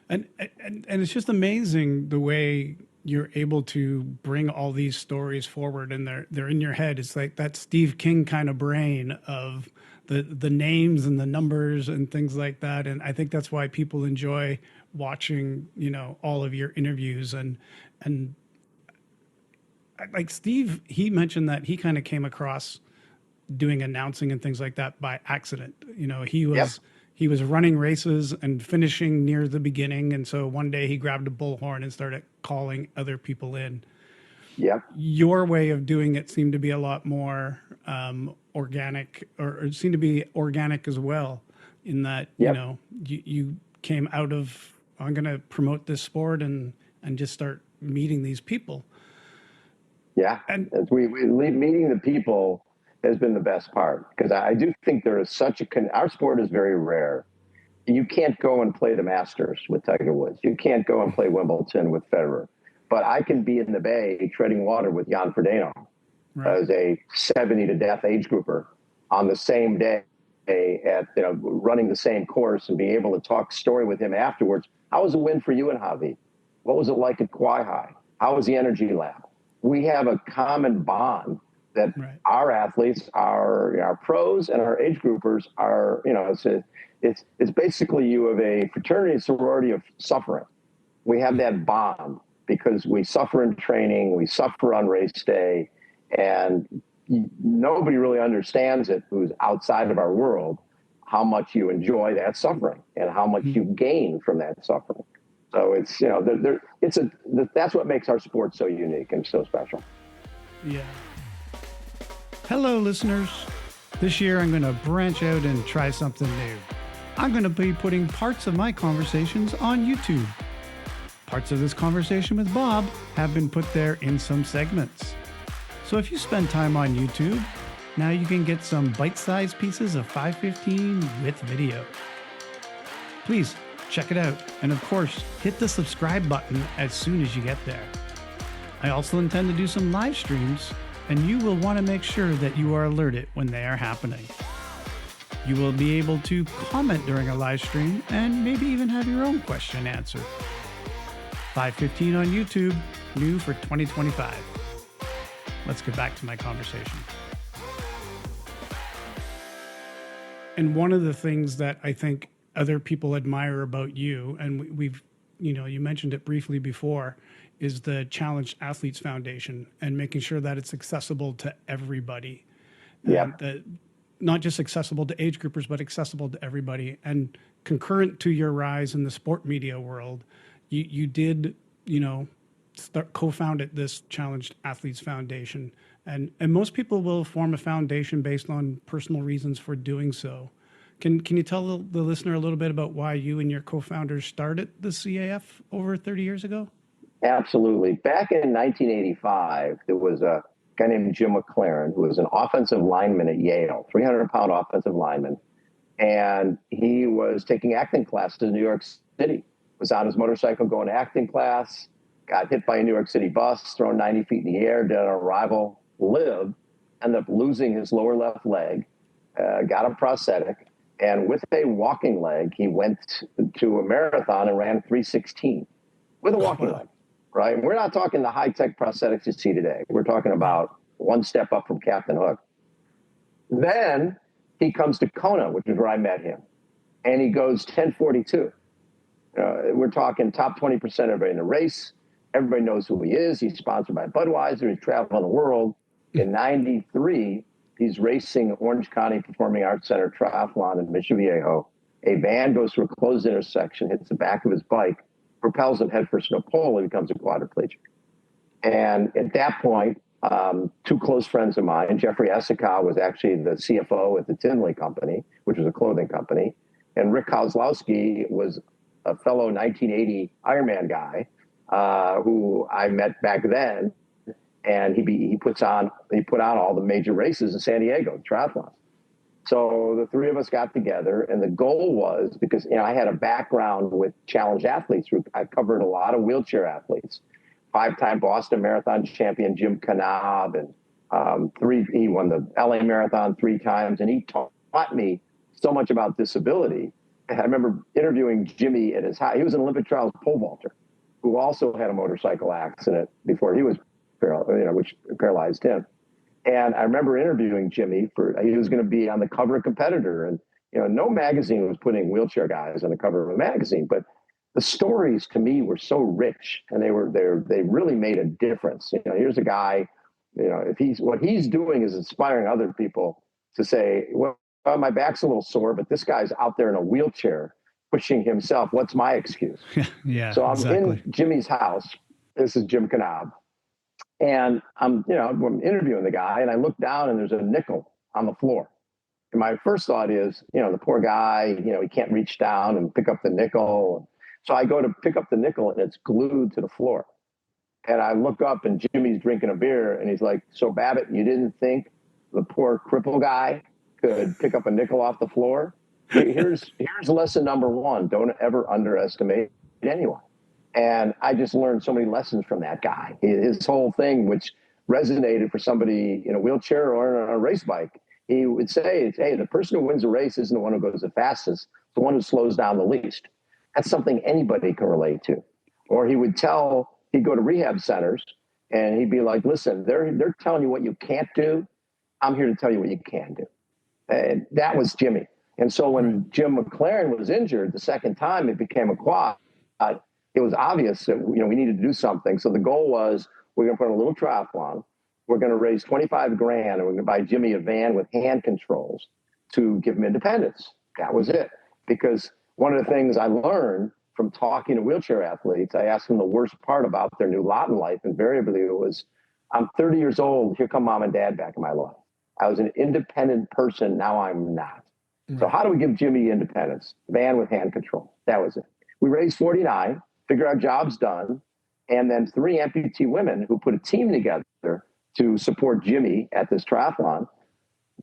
And it's just amazing the way you're able to bring all these stories forward, and they're in your head. It's like that Steve King kind of brain of the names and the numbers and things like that. And I think that's why people enjoy watching, all of your interviews and like Steve, he mentioned that he kind of came across doing announcing and things like that by accident. He was running races and finishing near the beginning. And so one day he grabbed a bullhorn and started calling other people in. Yep. Your way of doing it seemed to be a lot more organic, or it seemed to be organic as well, in that, you came out of, I'm going to promote this sport and just start meeting these people. Yeah. And we meeting the people has been the best part, because I do think there is our sport is very rare. You can't go and play the Masters with Tiger Woods. You can't go and play Wimbledon with Federer. But I can be in the Bay treading water with Jan Frodeno as a 70 to death age grouper on the same day at running the same course, and be able to talk story with him afterwards. How was the win for you and Javi? What was it like at Kauai High? How was the energy lab? We have a common bond that our athletes, our pros and our age groupers are, it's basically you have a fraternity and sorority of suffering. We have that bond because we suffer in training, we suffer on race day, and nobody really understands it who's outside of our world, how much you enjoy that suffering and how much you gain from that suffering. So it's, that's what makes our sport so unique and so special. Yeah. Hello, listeners. This year, I'm going to branch out and try something new. I'm going to be putting parts of my conversations on YouTube. Parts of this conversation with Bob have been put there in some segments. So if you spend time on YouTube, now you can get some bite-sized pieces of 515 with video. Please check it out. And of course, hit the subscribe button as soon as you get there. I also intend to do some live streams and you will want to make sure that you are alerted when they are happening. You will be able to comment during a live stream and maybe even have your own question answered. 5:15 on YouTube, new for 2025. Let's get back to my conversation. And one of the things that I think other people admire about you, and we've, you mentioned it briefly before, is the Challenged Athletes Foundation and making sure that it's accessible to everybody. Yeah. Not just accessible to age groupers, but accessible to everybody. And concurrent to your rise in the sport media world, you did, co-founded this Challenged Athletes Foundation. And most people will form a foundation based on personal reasons for doing so. Can you tell the listener a little bit about why you and your co-founders started the CAF over 30 years ago? Absolutely. Back in 1985, there was a guy named Jim McLaren, who was an offensive lineman at Yale, 300-pound offensive lineman. And he was taking acting classes in New York City, was on his motorcycle going to acting class, got hit by a New York City bus, thrown 90 feet in the air, did an arrival, lived, ended up losing his lower left leg, got a prosthetic. And with a walking leg, he went to a marathon and ran 3:16 with a walking leg, right? And we're not talking the high-tech prosthetics you see today. We're talking about one step up from Captain Hook. Then he comes to Kona, which is where I met him, and he goes 10:42. We're talking top 20% of everybody in the race. Everybody knows who he is. He's sponsored by Budweiser. He's traveling the world. In 93, he's racing Orange County Performing Arts Center Triathlon in Mission Viejo. A van goes through a closed intersection, hits the back of his bike, propels him headfirst in a pole, and becomes a quadriplegic. And at that point, two close friends of mine, Jeffrey Essica was actually the CFO at the Tinley Company, which was a clothing company, and Rick Kozlowski was a fellow 1980 Ironman guy who I met back then. And he put on all the major races in San Diego, triathlons. So the three of us got together, and the goal was, because I had a background with challenged athletes. I covered a lot of wheelchair athletes. 5-time Boston Marathon champion Jim Knab, and he won the LA Marathon 3 times, and he taught me so much about disability. I remember interviewing Jimmy at his house. He was an Olympic trials pole vaulter who also had a motorcycle accident before he was which paralyzed him. And I remember interviewing Jimmy he was going to be on the cover of Competitor, and no magazine was putting wheelchair guys on the cover of a magazine, but the stories to me were so rich, and they really made a difference. Here's a guy, what he's doing is inspiring other people to say, well, my back's a little sore, but this guy's out there in a wheelchair pushing himself. What's my excuse? Yeah. So I'm exactly. in Jimmy's house. This is Jim Knab. And I'm interviewing the guy, and I look down, and there's a nickel on the floor. And my first thought is, the poor guy, he can't reach down and pick up the nickel. So I go to pick up the nickel, and it's glued to the floor. And I look up, and Jimmy's drinking a beer, and he's like, "So Babbitt, you didn't think the poor cripple guy could pick up a nickel off the floor? Here's lesson number 1: don't ever underestimate anyone." And I just learned so many lessons from that guy. His whole thing, which resonated for somebody in a wheelchair or on a race bike, he would say, hey, the person who wins a race isn't the one who goes the fastest, the one who slows down the least. That's something anybody can relate to. Or he'd go to rehab centers, and he'd be like, listen, they're telling you what you can't do. I'm here to tell you what you can do. And that was Jimmy. And so when Jim McLaren was injured the second time, it became a quad. It was obvious that we needed to do something. So the goal was, we're going to put on a little triathlon. We're going to raise $25,000, and we're going to buy Jimmy a van with hand controls to give him independence. That was it. Because one of the things I learned from talking to wheelchair athletes, I asked them the worst part about their new lot in life. Invariably, it was, I'm 30 years old. Here come mom and dad back in my life. I was an independent person. Now I'm not. Mm-hmm. So how do we give Jimmy independence? Van with hand control. That was it. We raised 49. Figure our job's done. And then 3 amputee women who put a team together to support Jimmy at this triathlon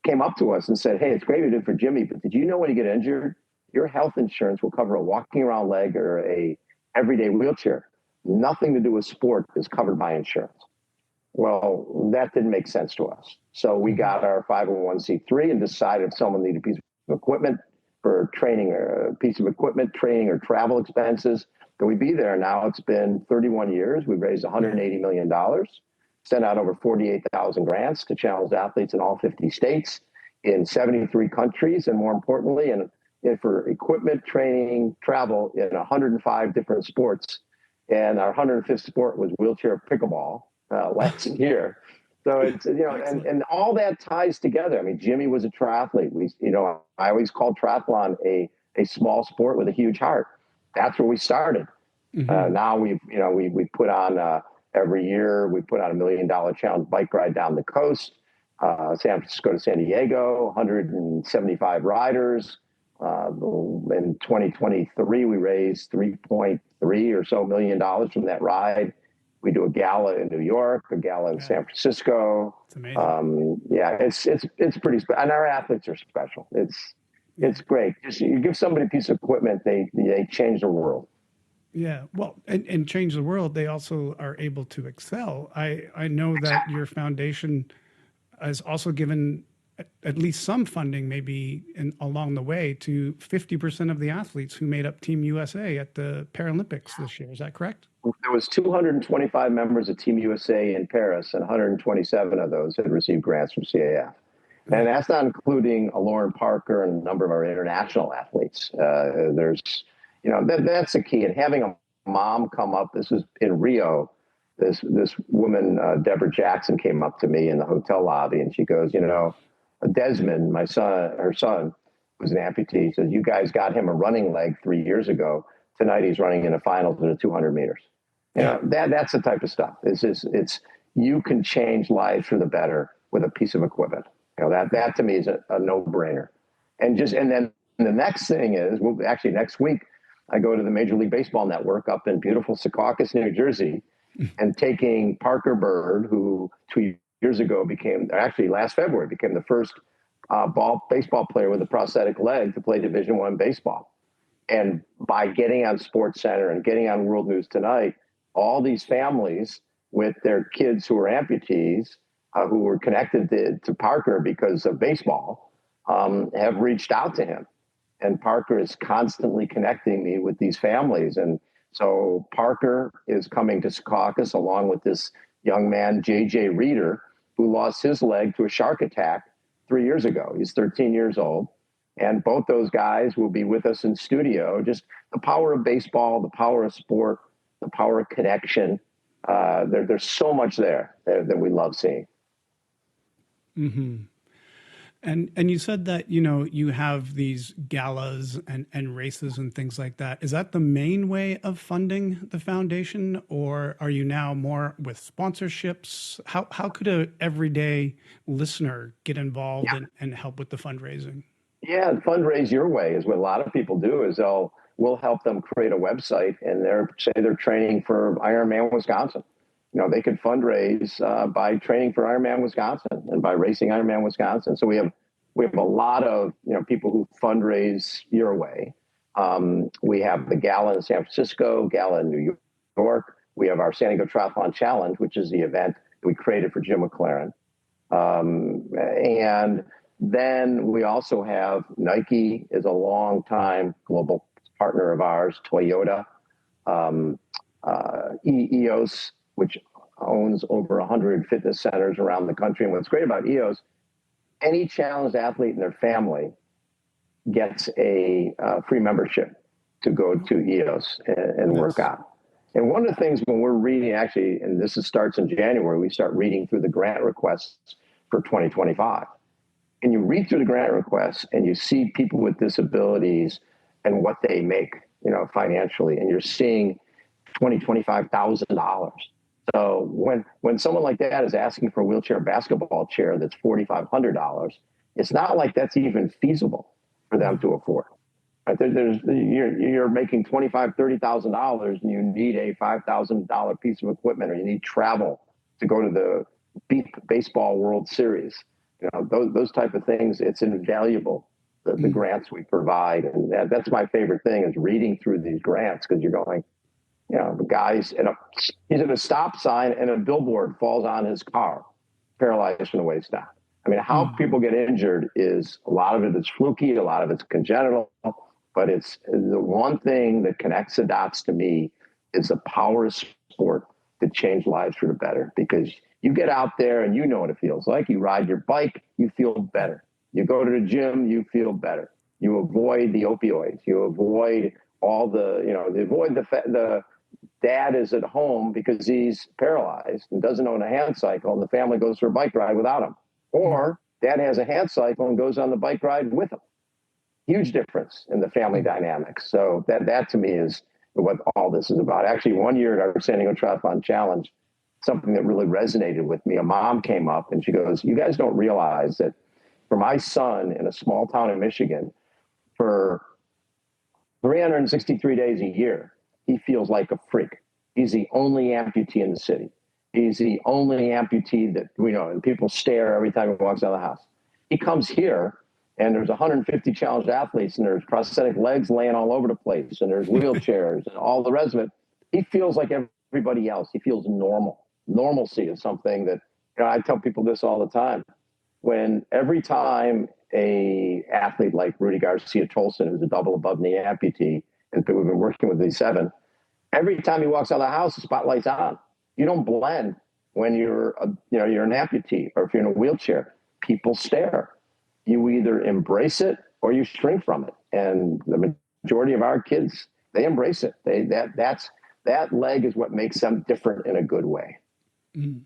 came up to us and said, hey, it's great you did for Jimmy, but did you know when you get injured, your health insurance will cover a walking around leg or a everyday wheelchair. Nothing to do with sport is covered by insurance. Well, that didn't make sense to us. So we got our 501c3 and decided if someone needed a piece of equipment for training, or a piece of equipment, training, or travel expenses, that we'd be there. Now it's been 31 years. We've raised $180 million, sent out over 48,000 grants to challenged athletes in all 50 states, in 73 countries, and more importantly, and for equipment, training, travel in 105 different sports. And our 105th sport was wheelchair pickleball last year. So it's, and all that ties together. I mean, Jimmy was a triathlete. I always called triathlon a small sport with a huge heart. That's where we started. Now we put on every year, we put on $1 million challenge bike ride down the coast, San Francisco to San Diego, 175 riders. In 2023, we raised $3.3 or so million from that ride. We do a gala in New York, a gala in San Francisco. It's amazing. It's pretty special, and our athletes are special. It's great. Just you give somebody a piece of equipment, they change the world. Yeah, well, and change the world. They also are able to excel. I know that your foundation has also given at least some funding, maybe along the way, to 50% of the athletes who made up Team USA at the Paralympics this year. Is that correct? There was 225 members of Team USA in Paris, and 127 of those had received grants from CAF. And that's not including Lauren Parker and a number of our international athletes. That's the key. And having a mom come up, this was in Rio, this woman, Deborah Jackson, came up to me in the hotel lobby, and she goes, Desmond, her son, was an amputee, says, you guys got him a running leg 3 years ago. Tonight he's running in the finals in the 200 meters. That's the type of stuff. It's you can change lives for the better with a piece of equipment. That to me is a no-brainer. And then the next thing is, next week, I go to the Major League Baseball Network up in beautiful Secaucus, New Jersey, and taking Parker Bird, who 2 years ago last February became the first baseball player with a prosthetic leg to play Division I baseball. And by getting on Sports Center and getting on World News Tonight, all these families with their kids who are amputees, who were connected to Parker because of baseball, have reached out to him. And Parker is constantly connecting me with these families. And so Parker is coming to Secaucus along with this young man, J.J. Reeder, who lost his leg to a shark attack 3 years ago. He's 13 years old. And both those guys will be with us in studio. Just the power of baseball, the power of sport, the power of connection. There's so much there that we love seeing. Mm-hmm. And you said that, you have these galas and races and things like that. Is that the main way of funding the foundation, or are you now more with sponsorships? How could a everyday listener get involved and help with the fundraising? Yeah, fundraise your way is what a lot of people do. Is we'll help them create a website, and they're training for Ironman Wisconsin. They could fundraise by training for Ironman Wisconsin and by racing Ironman Wisconsin. So we have a lot of people who fundraise your way. We have the gala in San Francisco, gala in New York. We have our San Diego Triathlon Challenge, which is the event that we created for Jim McLaren. And then we also have Nike is a long-time global partner of ours, Toyota, EOS, which owns over 100 fitness centers around the country. And what's great about EOS, any challenged athlete and their family gets a free membership to go to EOS and work out. And one of the things when we're reading, and this starts in January, we start reading through the grant requests for 2025. And you read through the grant requests and you see people with disabilities and what they make, financially, and you're seeing $25,000. So when someone like that is asking for a wheelchair basketball chair that's $4,500, it's not like that's even feasible for them to afford. Right? You're making $25,000, $30,000, and you need a $5,000 piece of equipment, or you need travel to go to the baseball World Series. Those type of things. It's invaluable. The grants we provide, and that's my favorite thing is reading through these grants, because you're going, The guy's he's at a stop sign and a billboard falls on his car, paralyzed from the waist down. I mean, how people get injured is a lot of it is fluky, a lot of it's congenital, but it's the one thing that connects the dots to me is the power of sport to change lives for the better, because you get out there and you know what it feels like. You ride your bike, you feel better. You go to the gym, you feel better. You avoid the opioids. You avoid all the dad is at home because he's paralyzed and doesn't own a hand cycle, and the family goes for a bike ride without him. Or dad has a hand cycle and goes on the bike ride with him. Huge difference in the family dynamics. So that to me is what all this is about. Actually, one year at our San Diego Triathlon Challenge, something that really resonated with me, a mom came up and she goes, "You guys don't realize that for my son in a small town in Michigan, for 363 days a year, he feels like a freak. He's the only amputee in the city. He's the only amputee that we know, and people stare every time he walks out of the house. He comes here, and there's 150 challenged athletes, and there's prosthetic legs laying all over the place, and there's wheelchairs and all the rest of it. He feels like everybody else. He feels normal. Normalcy is something that, I tell people this all the time. When every time a athlete like Rudy Garcia Tolson, who's a double above knee amputee, and we've been working with these 7, every time he walks out of the house, the spotlight's on. You don't blend when you're an amputee, or if you're in a wheelchair. People stare. You either embrace it or you shrink from it. And the majority of our kids, they embrace it. That leg is what makes them different in a good way. Mm.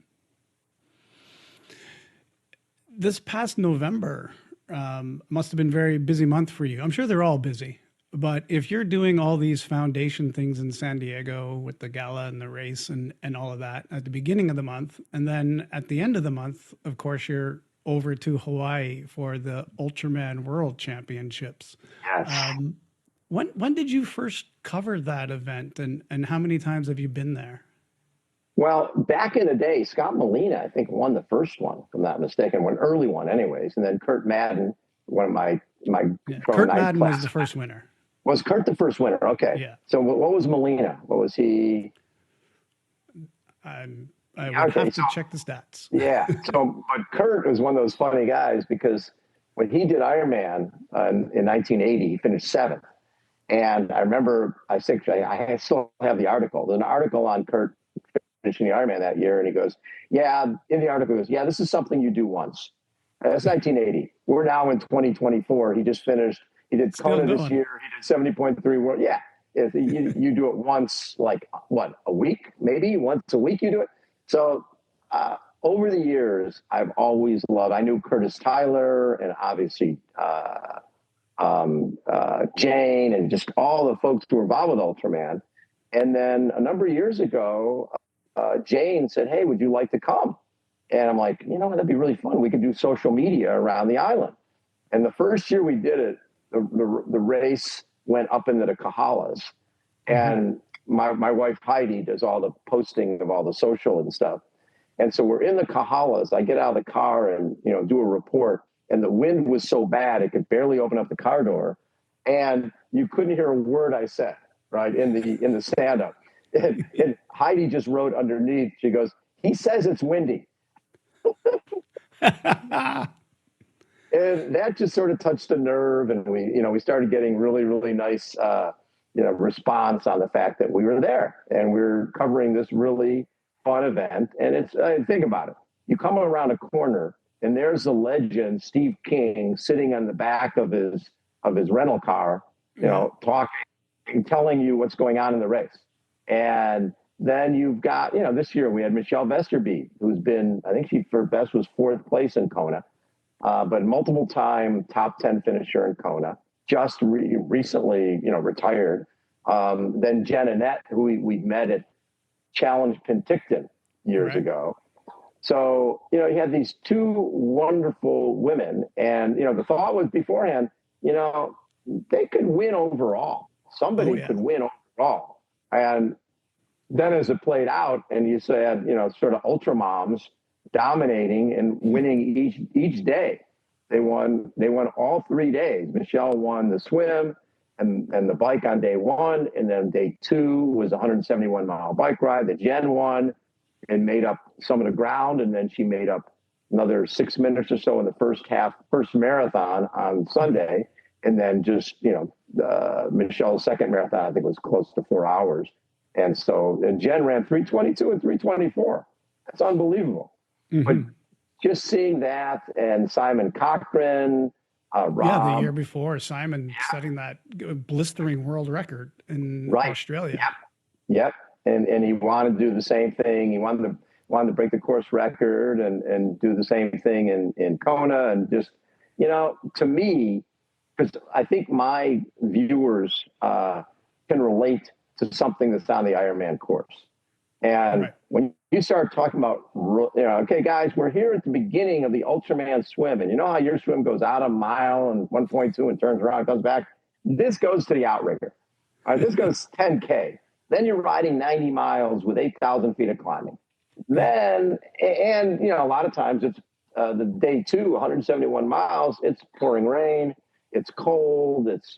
This past November must have been a very busy month for you. I'm sure they're all busy. But if you're doing all these foundation things in San Diego with the gala and the race and all of that at the beginning of the month, and then at the end of the month, of course, you're over to Hawaii for the Ultraman World Championships. Yes. When did you first cover that event, and how many times have you been there? Well, back in the day, Scott Molina, I think, won the first one, if I'm not mistaken, one early one anyways. And then Kurt Madden, one of my Kurt Madden was the first winner. Was Kurt the first winner? Okay. Yeah. So what was Molina? What was he? I would have to check the stats. Yeah. So, but Kurt was one of those funny guys, because when he did Ironman in 1980, he finished 7th. And I remember, I still have the article. There's an article on Kurt finishing the Ironman that year, and he goes, in the article, he goes, this is something you do once. That's 1980. We're now in 2024. He just finished. He did Kona this year. He did 70.3 world. Yeah. If you do it once, like a week, maybe once a week you do it. So over the years, I've always loved, I knew Curtis Tyler and obviously Jane and just all the folks who were involved with Ultraman. And then a number of years ago, Jane said, "Hey, would you like to come?" And I'm like, that'd be really fun. We could do social media around the island. And the first year we did it, the race went up into the Kahalas. And my wife Heidi does all the posting of all the social and stuff. And so we're in the Kahalas. I get out of the car and do a report. And the wind was so bad it could barely open up the car door, and you couldn't hear a word I said. Right in the stand up, and Heidi just wrote underneath. She goes, "He says it's windy." And that just sort of touched a nerve, and we started getting really, really nice, response on the fact that we were there and we were covering this really fun event. And it's think about it: you come around a corner, and there's the legend Steve King sitting on the back of his rental car, talking, telling you what's going on in the race. And then you've got, this year we had Michelle Vesterby, who's been, I think for best was 4th place in Kona. But multiple time top 10 finisher in Kona, just recently, retired. Then Jen Annette, who we met at Challenge Penticton years ago. So, you had these 2 wonderful women, and, the thought was beforehand, they could win overall. Somebody could win overall. And then as it played out, and you said, sort of ultra moms dominating and winning each day. They won all 3 days. Michelle won the swim. and the bike on day one. And then day two was a 171-mile bike ride that Jen won and made up some of the ground. And then she made up another 6 minutes or so in the first marathon on Sunday. And then just, Michelle's second marathon, I think, was close to 4 hours. And so Jen ran 3:22 and 3:24. That's unbelievable. Mm-hmm. But just seeing that, and Simon Cochran, Rob. The year before, Simon setting that blistering world record in Australia. Yep. And he wanted to do the same thing. He wanted to break the course record and do the same thing in Kona. And just, to me, because I think my viewers can relate to something that's on the Ironman course. And when you start talking about, okay, guys, we're here at the beginning of the Ultraman swim. And you know how your swim goes out a mile and 1.2 and turns around and comes back? This goes to the outrigger. All right, this goes 10K. Then you're riding 90 miles with 8,000 feet of climbing. Then, and a lot of times it's the day two, 171 miles, it's pouring rain, it's cold, it's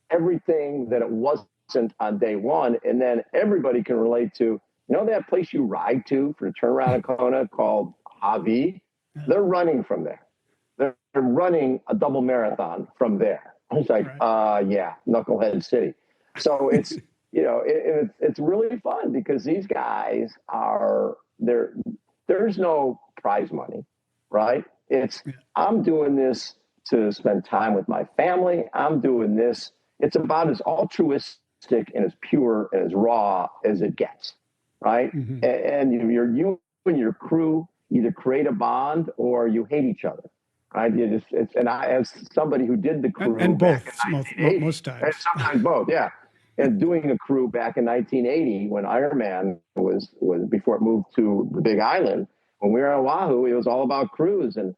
everything that it wasn't on day one. And then everybody can relate to, that place you ride to for the turnaround in Kona called Hawi? They're running from there. They're running a double marathon from there. It's like, Knucklehead City. So it's, it's really fun because these guys are there. There's no prize money, right? I'm doing this to spend time with my family. I'm doing this. It's about as altruistic and as pure and as raw as it gets, right? Mm-hmm. And you and your crew either create a bond or you hate each other, right? And I, as somebody who did the crew and both most times, and sometimes both, yeah. And doing a crew back in 1980 when Ironman was before it moved to the Big Island, when we were on Oahu, it was all about crews. And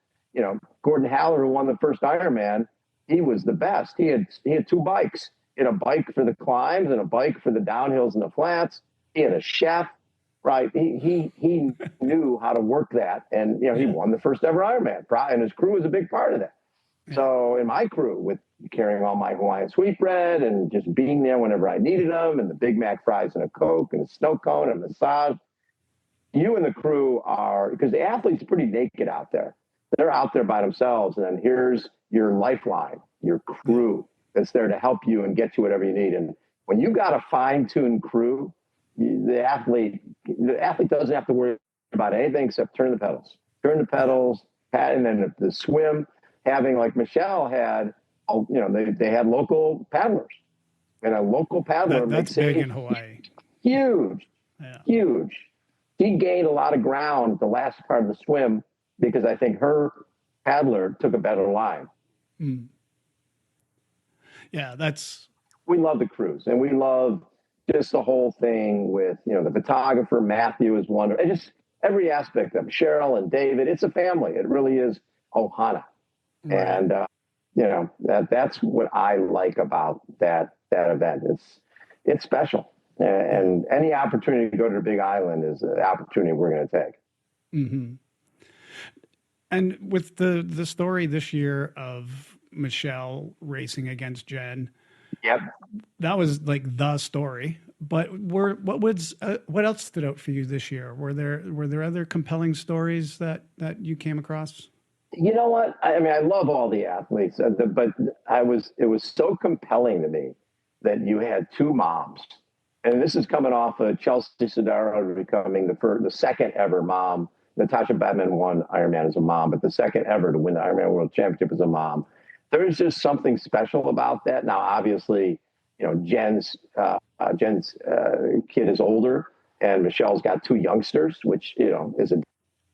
Gordon Haller, who won the first Ironman, he was the best. He had two bikes. He had a bike for the climbs and a bike for the downhills and the flats. He had a chef, right? He knew how to work that, and he won the first ever Ironman, and his crew was a big part of that. So in my crew, with carrying all my Hawaiian sweetbread and just being there whenever I needed them, and the Big Mac fries and a Coke and a snow cone and a massage, you and the crew are, because the athlete's pretty naked out there. They're out there by themselves, and then here's your lifeline, your crew that's there to help you and get you whatever you need. And when you got a fine-tuned crew, the athlete doesn't have to worry about anything except turn the pedals, and then the swim, having like Michelle had, they had local paddlers, and a local paddler that's big in Hawaii. Huge. She gained a lot of ground the last part of the swim because I think her paddler took a better line. Mm. Yeah, we love the cruise, and we love just the whole thing with, the photographer, Matthew is wonderful. And just every aspect of Cheryl and David. It's a family. It really is Ohana. Right. And, that's what I like about that event. It's special. And any opportunity to go to the Big Island is an opportunity we're going to take. Mm-hmm. And with the story this year of Michelle racing against Jen, yep, that was like the story. But what else stood out for you this year? Were there other compelling stories that you came across? You know what? I mean, I love all the athletes, but it was so compelling to me that you had two moms, and this is coming off of Chelsea Sodaro becoming the second ever mom. Natasha Badman won Ironman as a mom, but the second ever to win the Ironman World Championship as a mom. There's just something special about that. Now, obviously, Jen's kid is older, and Michelle's got two youngsters, which is a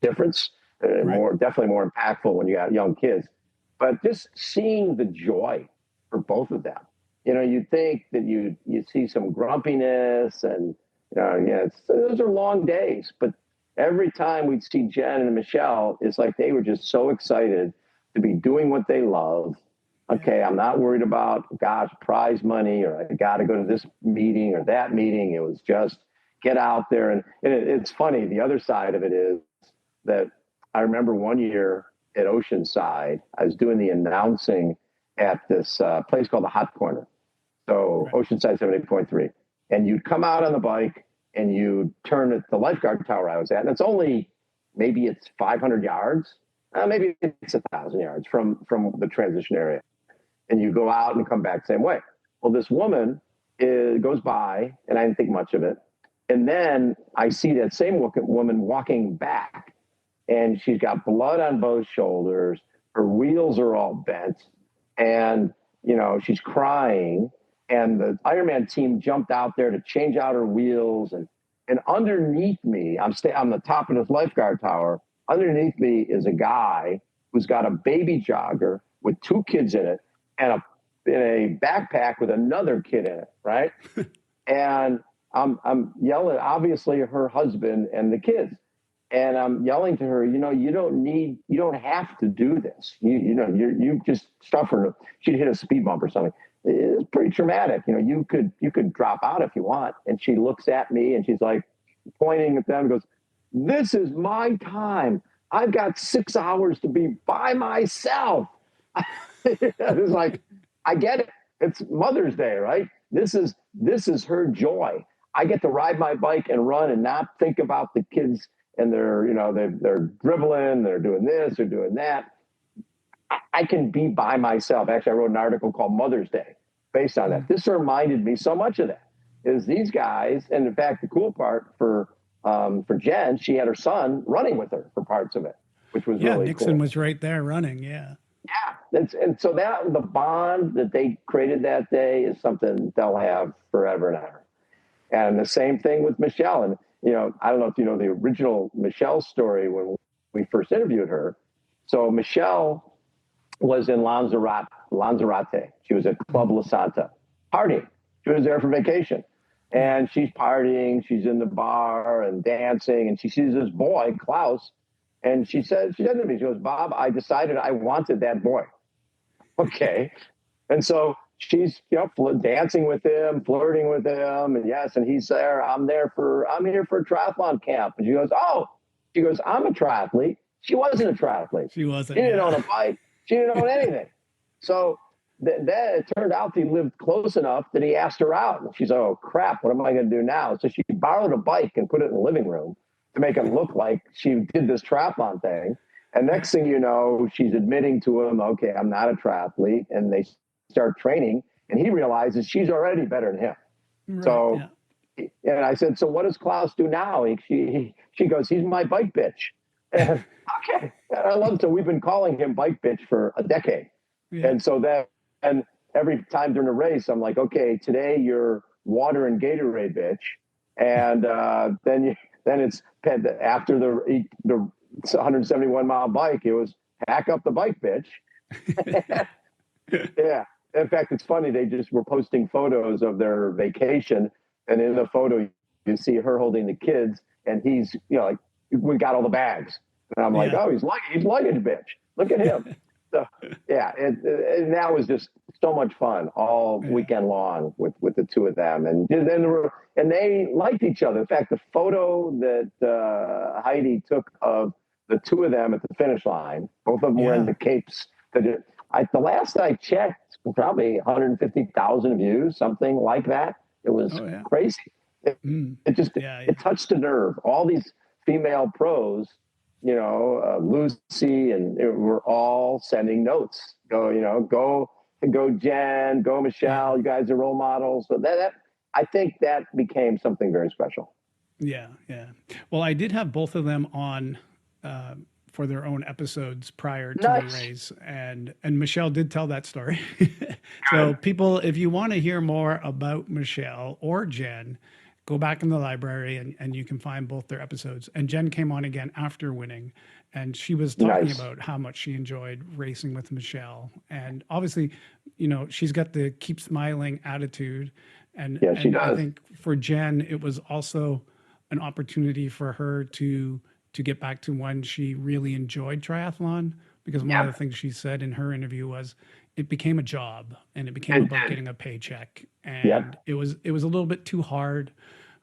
difference. Definitely more impactful when you got young kids. But just seeing the joy for both of them, you'd think that you see some grumpiness, and those are long days. But every time we'd see Jen and Michelle, it's like they were just so excited to be doing what they love. Okay, I'm not worried about, prize money, or I got to go to this meeting or that meeting. It was just get out there. And it's funny. The other side of it is that I remember one year at Oceanside, I was doing the announcing at this place called the Hot Corner. So Right. Oceanside 78.3. And you'd come out on the bike and you turn at the lifeguard tower I was at. And it's only, maybe it's 500 yards. Maybe it's 1,000 yards from the transition area. And you go out and come back the same way. Well, this woman goes by, and I didn't think much of it. And then I see that same woman walking back, and she's got blood on both shoulders. Her wheels are all bent, and she's crying. And the Ironman team jumped out there to change out her wheels, and underneath me, I'm the top of this lifeguard tower. Underneath me is a guy who's got a baby jogger with 2 kids in it, and in a backpack with another kid in it, right? And I'm yelling, obviously her husband and the kids. And I'm yelling to her, you don't have to do this. You just suffer. She'd hit a speed bump or something. It's pretty traumatic. You could drop out if you want. And she looks at me and she's like pointing at them and goes, "This is my time. I've got 6 hours to be by myself." It's like, I get it. It's Mother's Day, right? This is her joy. I get to ride my bike and run and not think about the kids and they're dribbling, they're doing this, they're doing that. I can be by myself. Actually, I wrote an article called Mother's Day based on that. This reminded me so much of that. Is these guys, and in fact, the cool part for Jen, she had her son running with her for parts of it, which was really Nixon cool. was right there running. Yeah. Yeah. And so that the bond that they created that day is something they'll have forever and ever. And the same thing with Michelle. And, I don't know if you know the original Michelle story when we first interviewed her. So Michelle was in Lanzarote. She was at Club La Santa partying. She was there for vacation. And she's partying. She's in the bar and dancing. And she sees this boy, Klaus. And she said to me, she goes, "Bob, I decided I wanted that boy." Okay. And so she's dancing with him, flirting with him, and yes, and he's there. I'm here for a triathlon camp. And she goes, "I'm a triathlete." She wasn't a triathlete. She wasn't. She didn't own a bike. She didn't own anything. So then it turned out he lived close enough that he asked her out. And she's like, "Oh crap, what am I going to do now?" So she borrowed a bike and put it in the living room to make it look like she did this triathlon thing. And next thing you know, she's admitting to him, "Okay, I'm not a triathlete." And they start training, and he realizes she's already better than him. Right, so, and I said, "So what does Klaus do now?" She goes, "He's my bike bitch." And, okay. And I love it. So we've been calling him bike bitch for a decade. Yeah. And so and every time during a race, I'm like, "Okay, today you're water and Gatorade bitch." And then it's after the 171 mile bike, it was pack up the bike bitch. Yeah. In fact, it's funny. They just were posting photos of their vacation. And in the photo, you see her holding the kids and he's, like, we got all the bags. And I'm like, "Oh, he's luggage bitch. Look at him." So yeah. And that was just so much fun all weekend long with the two of them. And they liked each other. In fact, the photo that Heidi took of the two of them at the finish line, both of them were in the capes. The last I checked, probably 150,000 views, something like that. It was crazy. It touched a nerve. All these female pros, Lucy, and we're all sending notes. Go Jen, go Michelle. You guys are role models. So that I think that became something very special. Yeah. Well, I did have both of them on for their own episodes prior to the race, and Michelle did tell that story. So people, if you want to hear more about Michelle or Jen, go back in the library and you can find both their episodes. And Jen came on again after winning, and she was talking about how much she enjoyed racing with Michelle. And obviously, she's got the keep smiling attitude. And she does. I think for Jen, it was also an opportunity for her to get back to when she really enjoyed triathlon, because one of the things she said in her interview was it became a job and it became about getting a paycheck. And it was a little bit too hard.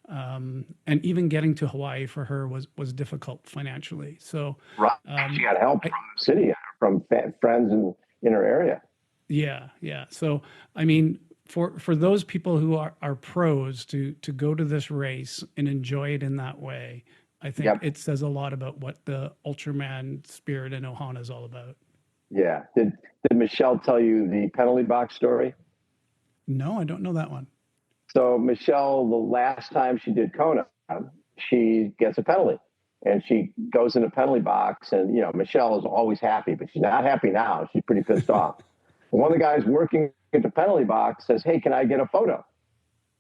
And even getting to Hawaii for her was difficult financially. So she got help from the city, from friends in her area. Yeah. So, I mean, for those people who are pros to go to this race and enjoy it in that way, I think Yep. it says a lot about what the Ultraman spirit in Ohana is all about. Yeah. Did Michelle tell you the penalty box story? No, I don't know that one. So Michelle, the last time she did Kona, she gets a penalty. And she goes in a penalty box, and Michelle is always happy, but she's not happy now. She's pretty pissed off. And one of the guys working at the penalty box says, "Hey, can I get a photo?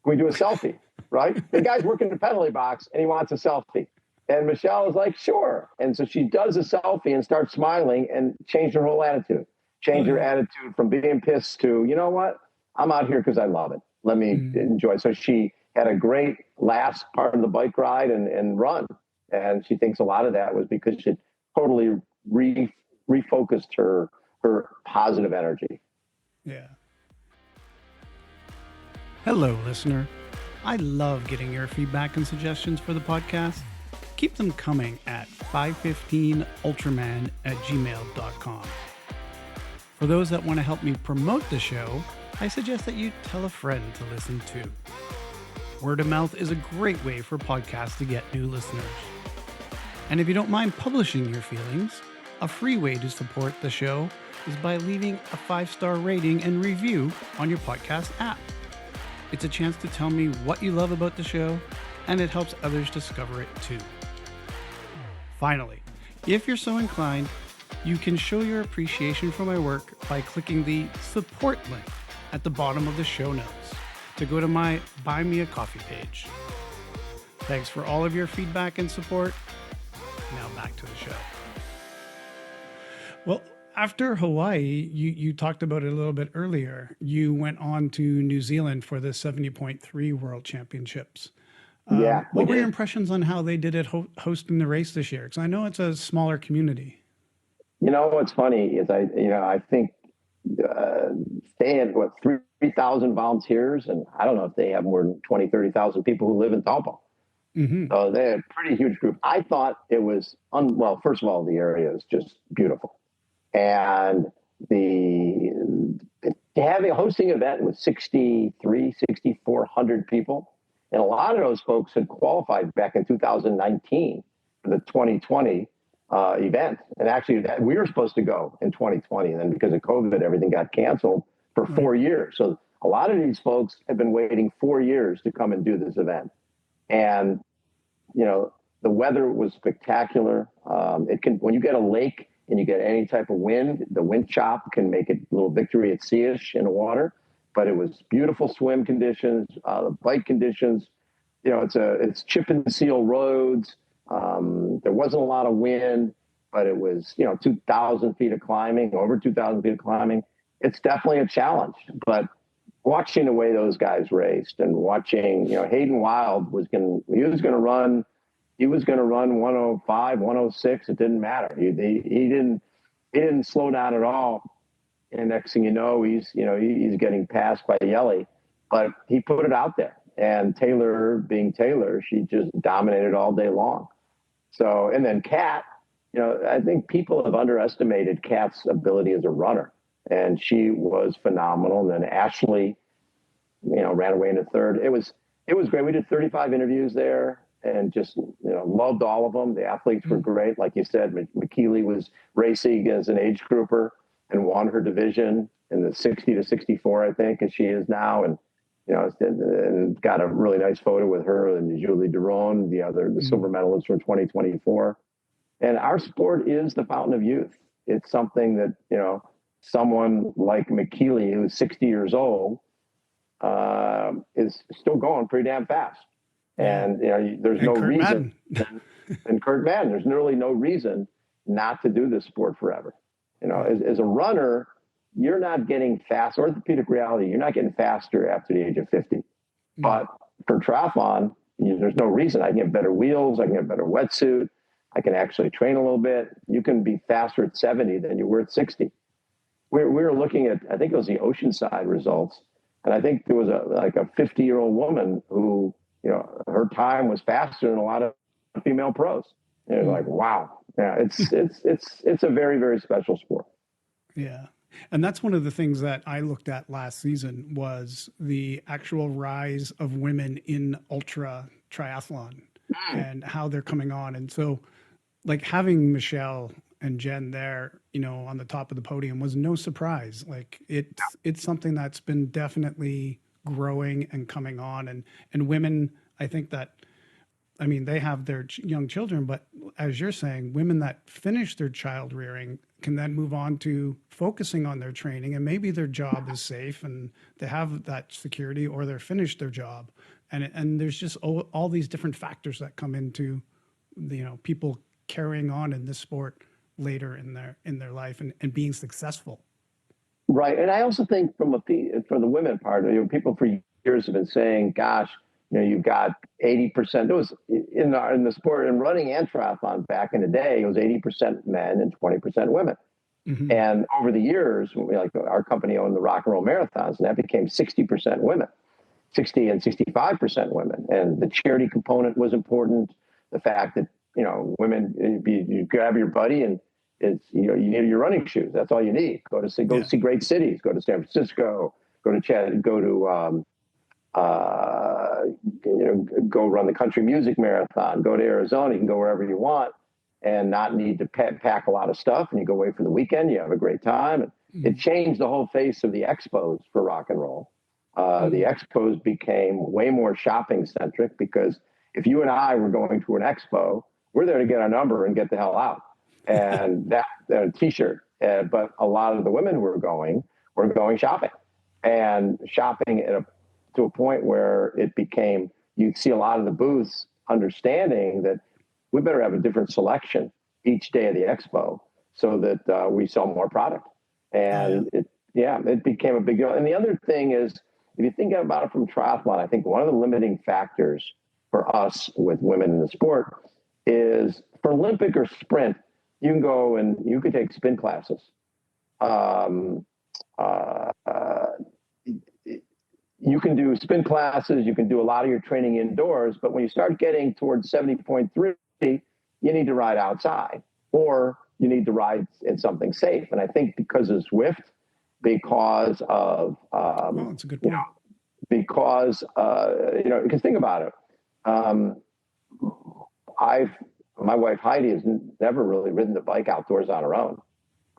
Can we do a selfie?" Right? The guy's working the penalty box, and he wants a selfie. And Michelle is like, "Sure." And so she does a selfie and starts smiling, and changed her whole attitude. Changed her attitude from being pissed to, you know what? I'm out here because I love it. Let me enjoy. So she had a great last part of the bike ride and run. And she thinks a lot of that was because she totally refocused her positive energy. Yeah. Hello, listener. I love getting your feedback and suggestions for the podcast. Keep them coming at 515ultraman@gmail.com. For those that want to help me promote the show, I suggest that you tell a friend to listen to. Word of mouth is a great way for podcasts to get new listeners. And if you don't mind publishing your feelings, a free way to support the show is by leaving a 5-star rating and review on your podcast app. It's a chance to tell me what you love about the show, and it helps others discover it too. Finally, if you're so inclined, you can show your appreciation for my work by clicking the support link at the bottom of the show notes to go to my Buy Me a Coffee page. Thanks for all of your feedback and support. Now back to the show. Well, after Hawaii, you talked about it a little bit earlier. You went on to New Zealand for the 70.3 World Championships. What were your impressions on how they did it hosting the race this year? Because I know it's a smaller community. What's funny is I think they had 3,000 volunteers, and I don't know if they have more than 20, 30,000 people who live in Taupo. Mm-hmm. So they had a pretty huge group. I thought it was, first of all, the area is just beautiful. And hosting an event with 6,400 people, and a lot of those folks had qualified back in 2019 for the 2020 event. And actually, we were supposed to go in 2020, and then because of COVID, everything got canceled for 4 years. So a lot of these folks have been waiting 4 years to come and do this event. And the weather was spectacular. When you get a lake and you get any type of wind, the wind chop can make it a little Victory at Sea-ish in the water. But it was beautiful swim conditions, bike conditions. It's chip and seal roads. There wasn't a lot of wind, but it was 2,000 feet of climbing, over 2,000 feet of climbing. It's definitely a challenge. But watching the way those guys raced and watching, Hayden Wild was going to run 105, 106. It didn't matter. He didn't slow down at all. And next thing you know, he's getting passed by Yelly, but he put it out there. And Taylor, being Taylor, she just dominated all day long. So, and then Kat, I think people have underestimated Kat's ability as a runner, and she was phenomenal. And then Ashley, ran away into third. It was great. We did 35 interviews there, and just loved all of them. The athletes were great, like you said. McKeely was racing as an age grouper and won her division in the 60 to 64, I think, as she is now, and and got a really nice photo with her and Julie Deron, the silver medalist from 2024. And our sport is the fountain of youth. It's something that someone like McKeely, who's 60 years old, is still going pretty damn fast. And there's no reason. And Kurt Madden, there's really no reason not to do this sport forever. As a runner, you're not getting fast. Orthopedic reality, you're not getting faster after the age of 50. But for triathlon, there's no reason. I can get better wheels. I can get a better wetsuit. I can actually train a little bit. You can be faster at 70 than you were at 60. We were looking at, I think it was the Oceanside results. And I think there was a 50-year-old woman who, her time was faster than a lot of female pros. And it was like, wow. Yeah, it's a very, very special sport. Yeah. And that's one of the things that I looked at last season was the actual rise of women in ultra triathlon and how they're coming on. And so like having Michelle and Jen there, on the top of the podium was no surprise. Like it's something that's been definitely growing and coming on, and women, I think that, I mean, they have their young children, but as you're saying, women that finish their child rearing can then move on to focusing on their training, and maybe their job is safe and they have that security, or they're finished their job. And there's just all these different factors that come into, people carrying on in this sport later in their life and being successful. Right. And I also think for the women part, people for years have been saying, gosh, you've got 80%. It was in the sport, in running and triathlon back in the day, it was 80% men and 20% women. Mm-hmm. And over the years, like our company owned the rock and roll marathons, and that became 60% women, 60 and 65% women. And the charity component was important. The fact that, women, you grab your buddy and you need your running shoes. That's all you need. Go see great cities. Go to San Francisco. Go to Chad. Go to go run the country music marathon. Go to Arizona. You can go wherever you want and not need to pack a lot of stuff. And you go away for the weekend. You have a great time. And it changed the whole face of the expos for rock and roll. The expos became way more shopping centric, because if you and I were going to an expo, we're there to get our number and get the hell out. And that T-shirt. But a lot of the women who were going shopping, and shopping to a point where it became, you'd see a lot of the booths understanding that we better have a different selection each day of the expo so that we sell more product. And it became a big deal. And the other thing is, if you think about it from triathlon, I think one of the limiting factors for us with women in the sport is, for Olympic or sprint, you can go and you could take spin classes. You can do spin classes. You can do a lot of your training indoors. But when you start getting towards 70.3, you need to ride outside, or you need to ride in something safe. And I think because of Zwift, because of that's a good point. Because think about it. My wife Heidi has never really ridden the bike outdoors on her own,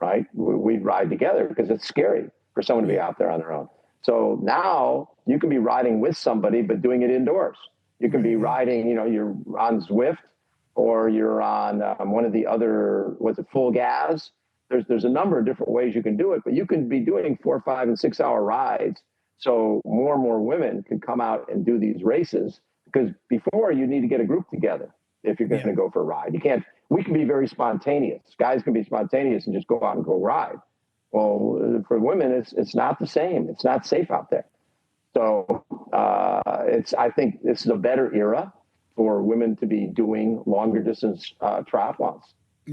right? We'd ride together because it's scary for someone to be out there on their own. So now you can be riding with somebody, but doing it indoors. You can be riding, you're on Zwift, or you're on one of the other, full gas? There's a number of different ways you can do it, but you can be doing 4, 5, and 6 hour rides. So more and more women can come out and do these races, because before you need to get a group together if you're going to go for a ride. We can be very spontaneous. Guys can be spontaneous and just go out and go ride. Well, for women, it's not the same. It's not safe out there. So I think this is a better era for women to be doing longer distance triathlons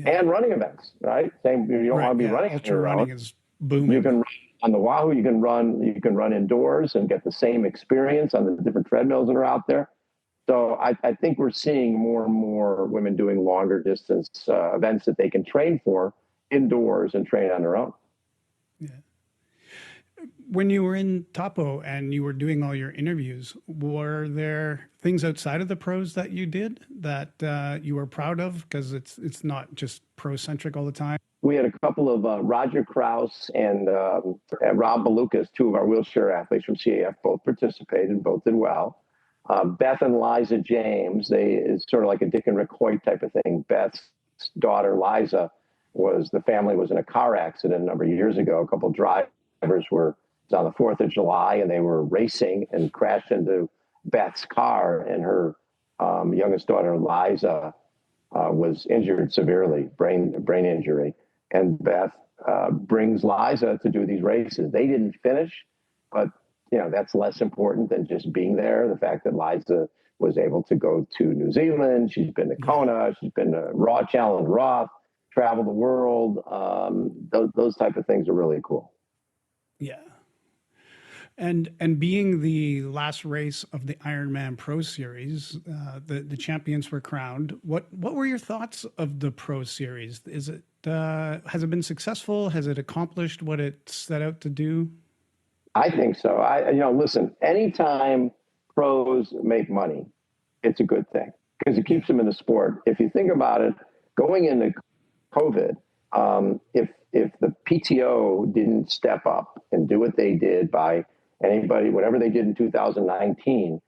and running events, right? Same. You don't want to be running. Ultra running is booming. You can run on the Wahoo. You can run indoors and get the same experience on the different treadmills that are out there. So I think we're seeing more and more women doing longer distance events that they can train for indoors and train on their own. Yeah. When you were in Topo and you were doing all your interviews, were there things outside of the pros that you did that you were proud of? Because it's not just pro-centric all the time. We had a couple of Roger Krause and Rob Balukas, two of our wheelchair athletes from CAF, both participated, both did well. Beth and Liza James, it's sort of like a Dick and Rick Hoyt type of thing. Beth's daughter, Liza, the family was in a car accident a number of years ago. A couple of drivers were on the 4th of July, and they were racing and crashed into Beth's car, and her youngest daughter, Liza, was injured severely, brain injury. And Beth brings Liza to do these races. They didn't finish, but that's less important than just being there. The fact that Liza was able to go to New Zealand, she's been to Kona, she's been to Raw Challenge Roth, travel the world. Those type of things are really cool. Yeah. And being the last race of the Ironman Pro Series, the champions were crowned. What were your thoughts of the Pro Series? has it been successful? Has it accomplished what it set out to do? I think so. Listen, anytime pros make money, it's a good thing because it keeps them in the sport. If you think about it, going into COVID, if the PTO didn't step up and do what they did by whatever they did in 2019,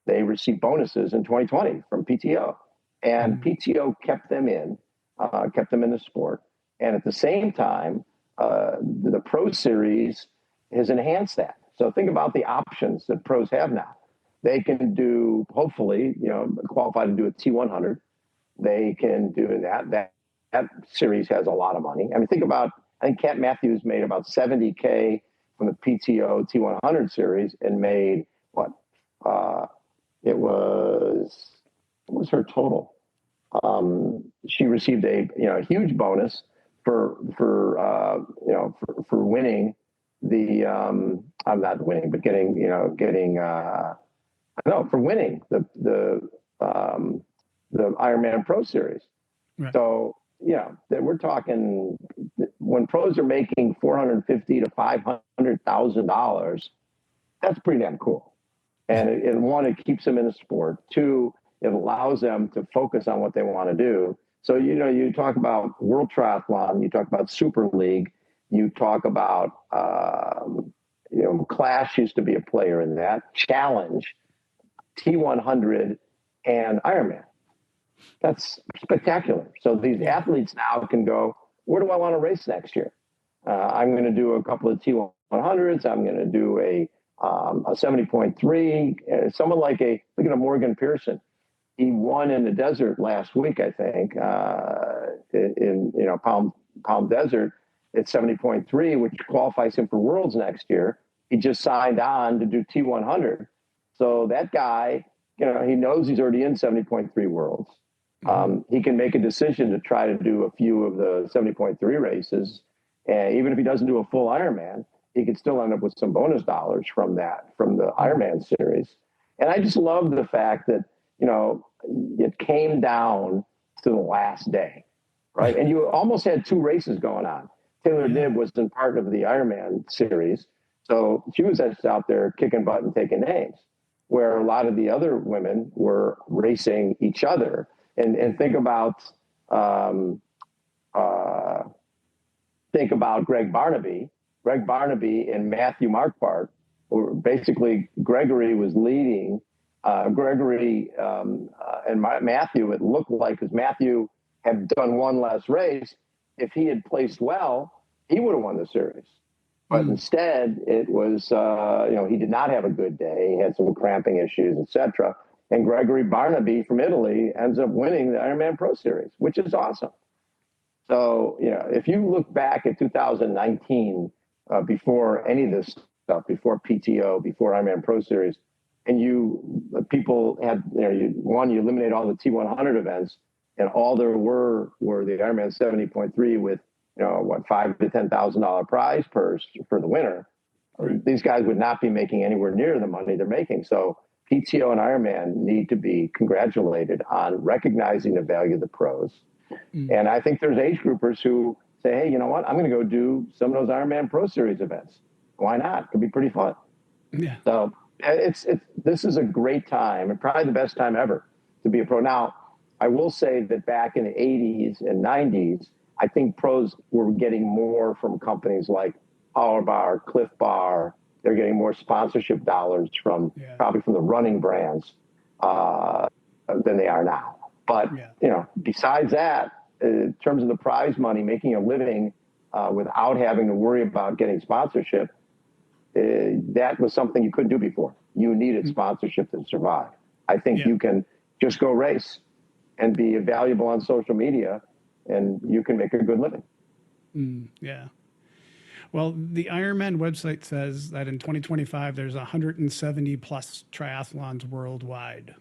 they received bonuses in 2020 from PTO, and PTO kept them in the sport. And at the same time, the Pro Series has enhanced that. So think about the options that pros have now. They can do, hopefully, qualify to do a T100. They can do that. That series has a lot of money. I mean, I think Cat Matthews made about $70K from the PTO T100 series and made what? What was her total? She received a huge bonus for winning the I'm not winning, but for winning the Ironman Pro Series. Right. So we're talking when pros are making $450,000 to $500,000. That's pretty damn cool. And one, it keeps them in the sport. Two, it allows them to focus on what they want to do. So, you talk about World Triathlon, you talk about Super League, you talk about, Clash used to be a player in that, Challenge, T100, and Ironman. That's spectacular. So these athletes now can go, where do I want to race next year? I'm going to do a couple of T100s. I'm going to do a 70.3. Someone look at a Morgan Pearson. He won in the desert last week, I think, in Palm Desert at 70.3, which qualifies him for Worlds next year. He just signed on to do T100. So that guy, he knows he's already in 70.3 Worlds. He can make a decision to try to do a few of the 70.3 races. And even if he doesn't do a full Ironman, he could still end up with some bonus dollars from the Ironman series. And I just love the fact that, it came down to the last day, right? And you almost had two races going on. Taylor Knibb wasn't part of the Ironman series. So she was just out there kicking butt and taking names, where a lot of the other women were racing each other. And think about Greg Barnaby. Greg Barnaby and Matthew Marquardt were basically, Gregory was leading. Gregory and Matthew, it looked like, because Matthew had done one less race. If he had placed well, he would have won the series. But instead, it was, he did not have a good day. He had some cramping issues, etc. And Gregory Barnaby from Italy ends up winning the Ironman Pro Series, which is awesome. So, if you look back at 2019, before any of this stuff, before PTO, before Ironman Pro Series, and people had, you eliminate all the T100 events, and all there were the Ironman 70.3 with, $5,000 to $10,000 prize purse for the winner. These guys would not be making anywhere near the money they're making. So PTO and Ironman need to be congratulated on recognizing the value of the pros. And I think there's age groupers who say, hey, you know what? I'm going to go do some of those Ironman Pro Series events. Why not? It could be pretty fun. Yeah. So this is a great time, and probably the best time ever to be a pro. Now, I will say that back in the 80s and 90s, I think pros were getting more from companies like Power Bar, Cliff Bar. They're getting more sponsorship dollars probably from the running brands than they are now. But, besides that, in terms of the prize money, making a living without having to worry about getting sponsorship, that was something you couldn't do before. You needed sponsorship to survive. I think you can just go race and be valuable on social media, and you can make a good living. Well, the Ironman website says that in 2025, there's 170 plus triathlons worldwide.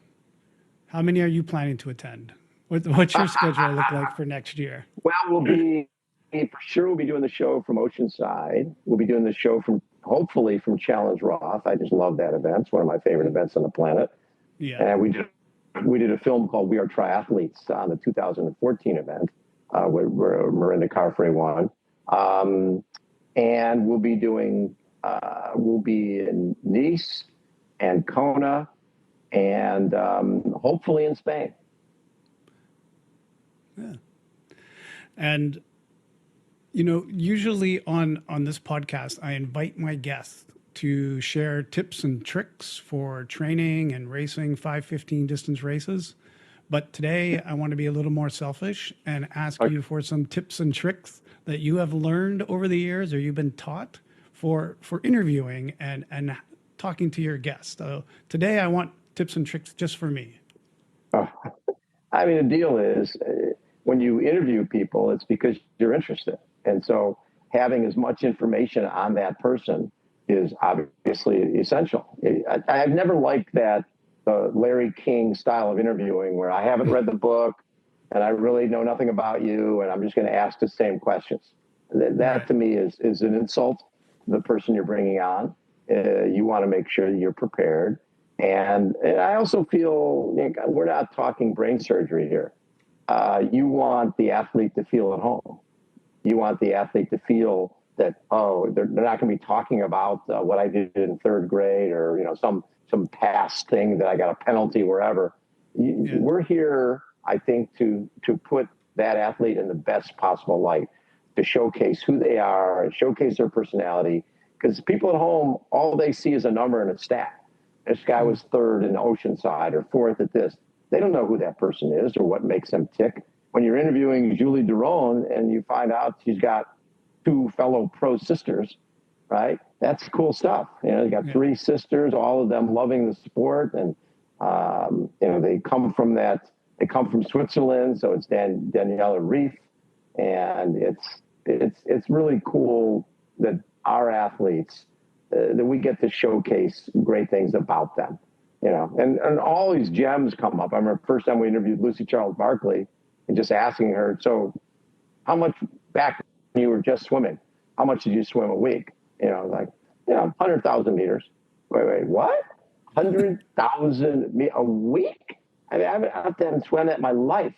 How many are you planning to attend? What's your schedule look like for next year? Well, we'll be doing the show from Oceanside. We'll be doing the show hopefully from Challenge Roth. I just love that event. It's one of my favorite events on the planet. Yeah. And we did a film called We Are Triathletes on the 2014 event. where Miranda Carfrey won. And we'll be doing, we'll be in Nice and Kona and hopefully in Spain. Yeah. And, usually on this podcast, I invite my guests to share tips and tricks for training and racing 5:15 distance races. But today I want to be a little more selfish and ask you for some tips and tricks that you have learned over the years or you've been taught for interviewing and talking to your guests. So today I want tips and tricks just for me. Oh, I mean, the deal is when you interview people, it's because you're interested. And so having as much information on that person is obviously essential. I've never liked that Larry King style of interviewing where I haven't read the book and I really know nothing about you and I'm just going to ask the same questions. That to me is an insult to the person you're bringing on. You want to make sure that you're prepared. And I also feel we're not talking brain surgery here. You want the athlete to feel at home. You want the athlete to feel that, they're not going to be talking about what I did in third grade or, some past thing that I got a penalty wherever. We're here, I think, to put that athlete in the best possible light, to showcase who they are and showcase their personality. Because people at home, all they see is a number and a stat. This guy was third in Oceanside or fourth at this. They don't know who that person is or what makes them tick. When you're interviewing Julie Deron and you find out she's got 2 fellow pro sisters, right? That's cool stuff. You got 3 sisters, all of them loving the sport. And, they come from Switzerland. So it's Daniela Rief. And it's really cool that our athletes, that we get to showcase great things about them, and all these gems come up. I remember the first time we interviewed Lucy Charles Barkley and just asking her, so how much back when you were just swimming, how much did you swim a week? 100,000 meters. Wait, what? 100,000 a week? I mean, I haven't swam that in my life.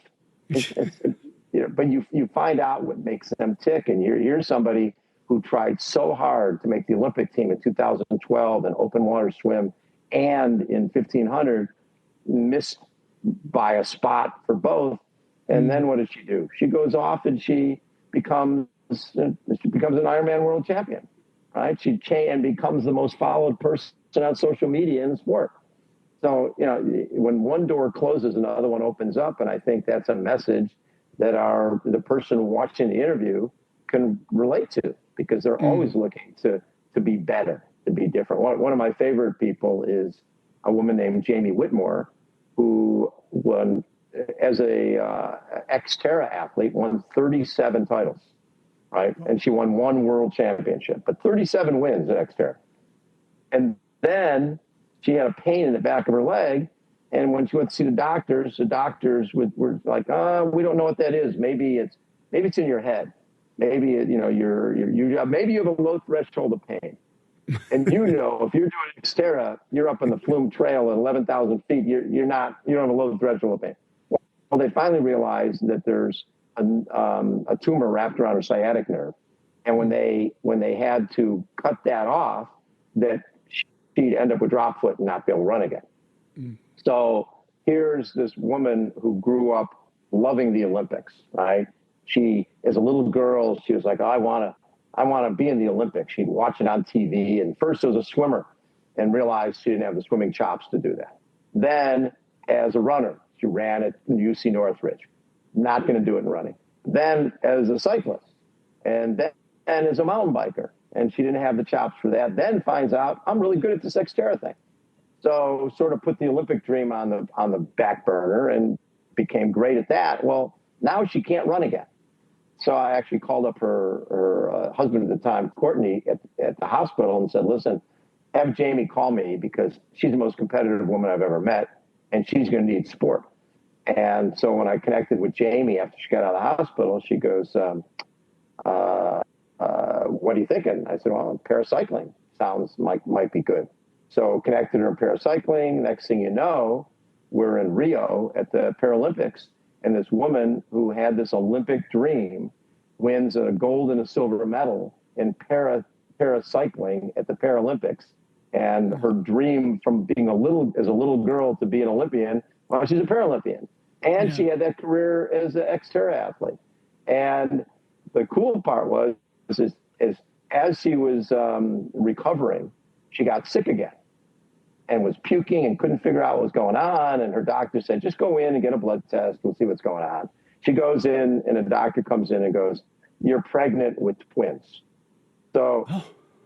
But you find out what makes them tick. And you're somebody who tried so hard to make the Olympic team in 2012 in open water swim and in 1500, missed by a spot for both. And then what does she do? She goes off and she becomes an Ironman world champion, right? She becomes the most followed person on social media in the sport. So, when one door closes, another one opens up. And I think that's a message that the person watching the interview can relate to, because they're always looking to be better, to be different. One of my favorite people is a woman named Jamie Whitmore, who won as a Xterra athlete, won 37 titles, right? And she won 1 world championship, but 37 wins at Xterra. And then she had a pain in the back of her leg. And when she went to see the doctors were like, we don't know what that is. Maybe it's in your head. Maybe, maybe you have a low threshold of pain. And if you're doing Xterra, you're up on the Flume Trail at 11,000 feet. You don't have a low threshold of pain. Well, they finally realized that there's a tumor wrapped around her sciatic nerve. And when they had to cut that off, that she'd end up with drop foot and not be able to run again. So here's this woman who grew up loving the Olympics, right? She, as a little girl, she was like, I want to be in the Olympics. She'd watch it on TV. And first as a swimmer and realized she didn't have the swimming chops to do that. Then as a runner, she ran at UC Northridge. Not going to do it in running. Then as a cyclist, and then as a mountain biker. And she didn't have the chops for that. Then finds out I'm really good at this Xterra thing. So sort of put the Olympic dream on the back burner and became great at that. Well, now she can't run again. So I actually called up her husband at the time, Courtney, at the hospital and said, listen, have Jamie call me because she's the most competitive woman I've ever met and she's going to need support. And so when I connected with Jamie after she got out of the hospital, she goes, what are you thinking? I said, well, paracycling sounds might be good. So connected her in paracycling. Next thing you know, we're in Rio at the Paralympics, And this woman who had this Olympic dream wins a gold and a silver medal in paracycling at the Paralympics. And her dream from being a little girl to be an Olympian, well, she's a Paralympian. And she had that career as an ex-terra athlete. And the cool part was, is as she was recovering, she got sick again and was puking and couldn't figure out what was going on. And her doctor said, just go in and get a blood test. We'll see what's going on. She goes in and a doctor comes in and goes, you're pregnant with twins. So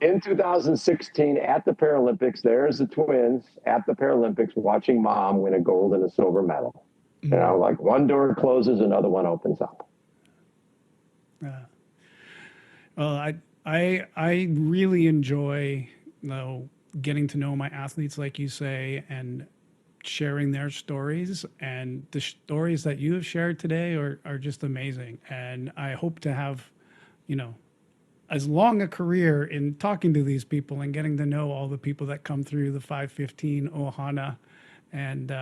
in 2016 at the Paralympics, there's the twins at the Paralympics watching mom win a gold and a silver medal. You know, like one door closes, another one opens up. Well, I really enjoy, getting to know my athletes, like you say, and sharing their stories. And the stories that you have shared today are just amazing. And I hope to have, as long a career in talking to these people and getting to know all the people that come through the 515 Ohana. And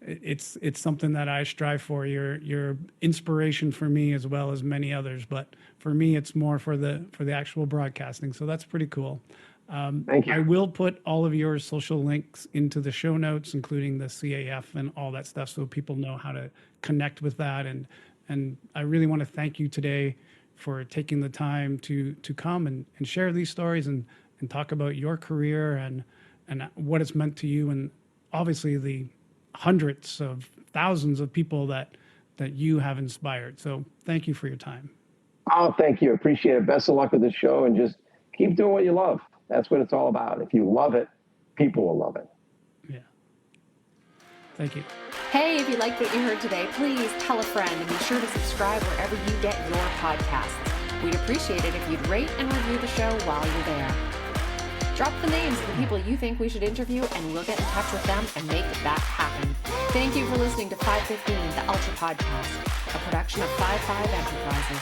it's something that I strive for. You're inspiration for me as well as many others, but for me, it's more for the actual broadcasting. So that's pretty cool. Thank you. I will put all of your social links into the show notes, including the CAF and all that stuff, so people know how to connect with that. And I really want to thank you today for taking the time to come and share these stories and talk about your career and what it's meant to you, and obviously the hundreds of thousands of people that you have inspired. So thank you for your time. Oh, thank you. Appreciate it. Best of luck with the show, and just keep doing what you love. That's what it's all about. If you love it, people will love it. Yeah. Thank you. Hey, if you liked what you heard today, please tell a friend and be sure to subscribe wherever you get your podcasts. We'd appreciate it if you'd rate and review the show while you're there. Drop the names of the people you think we should interview, and we'll get in touch with them and make that happen. Thank you for listening to 515, the Ultra Podcast, a production of 55 Enterprises.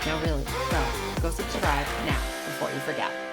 Now really, go subscribe now before you forget.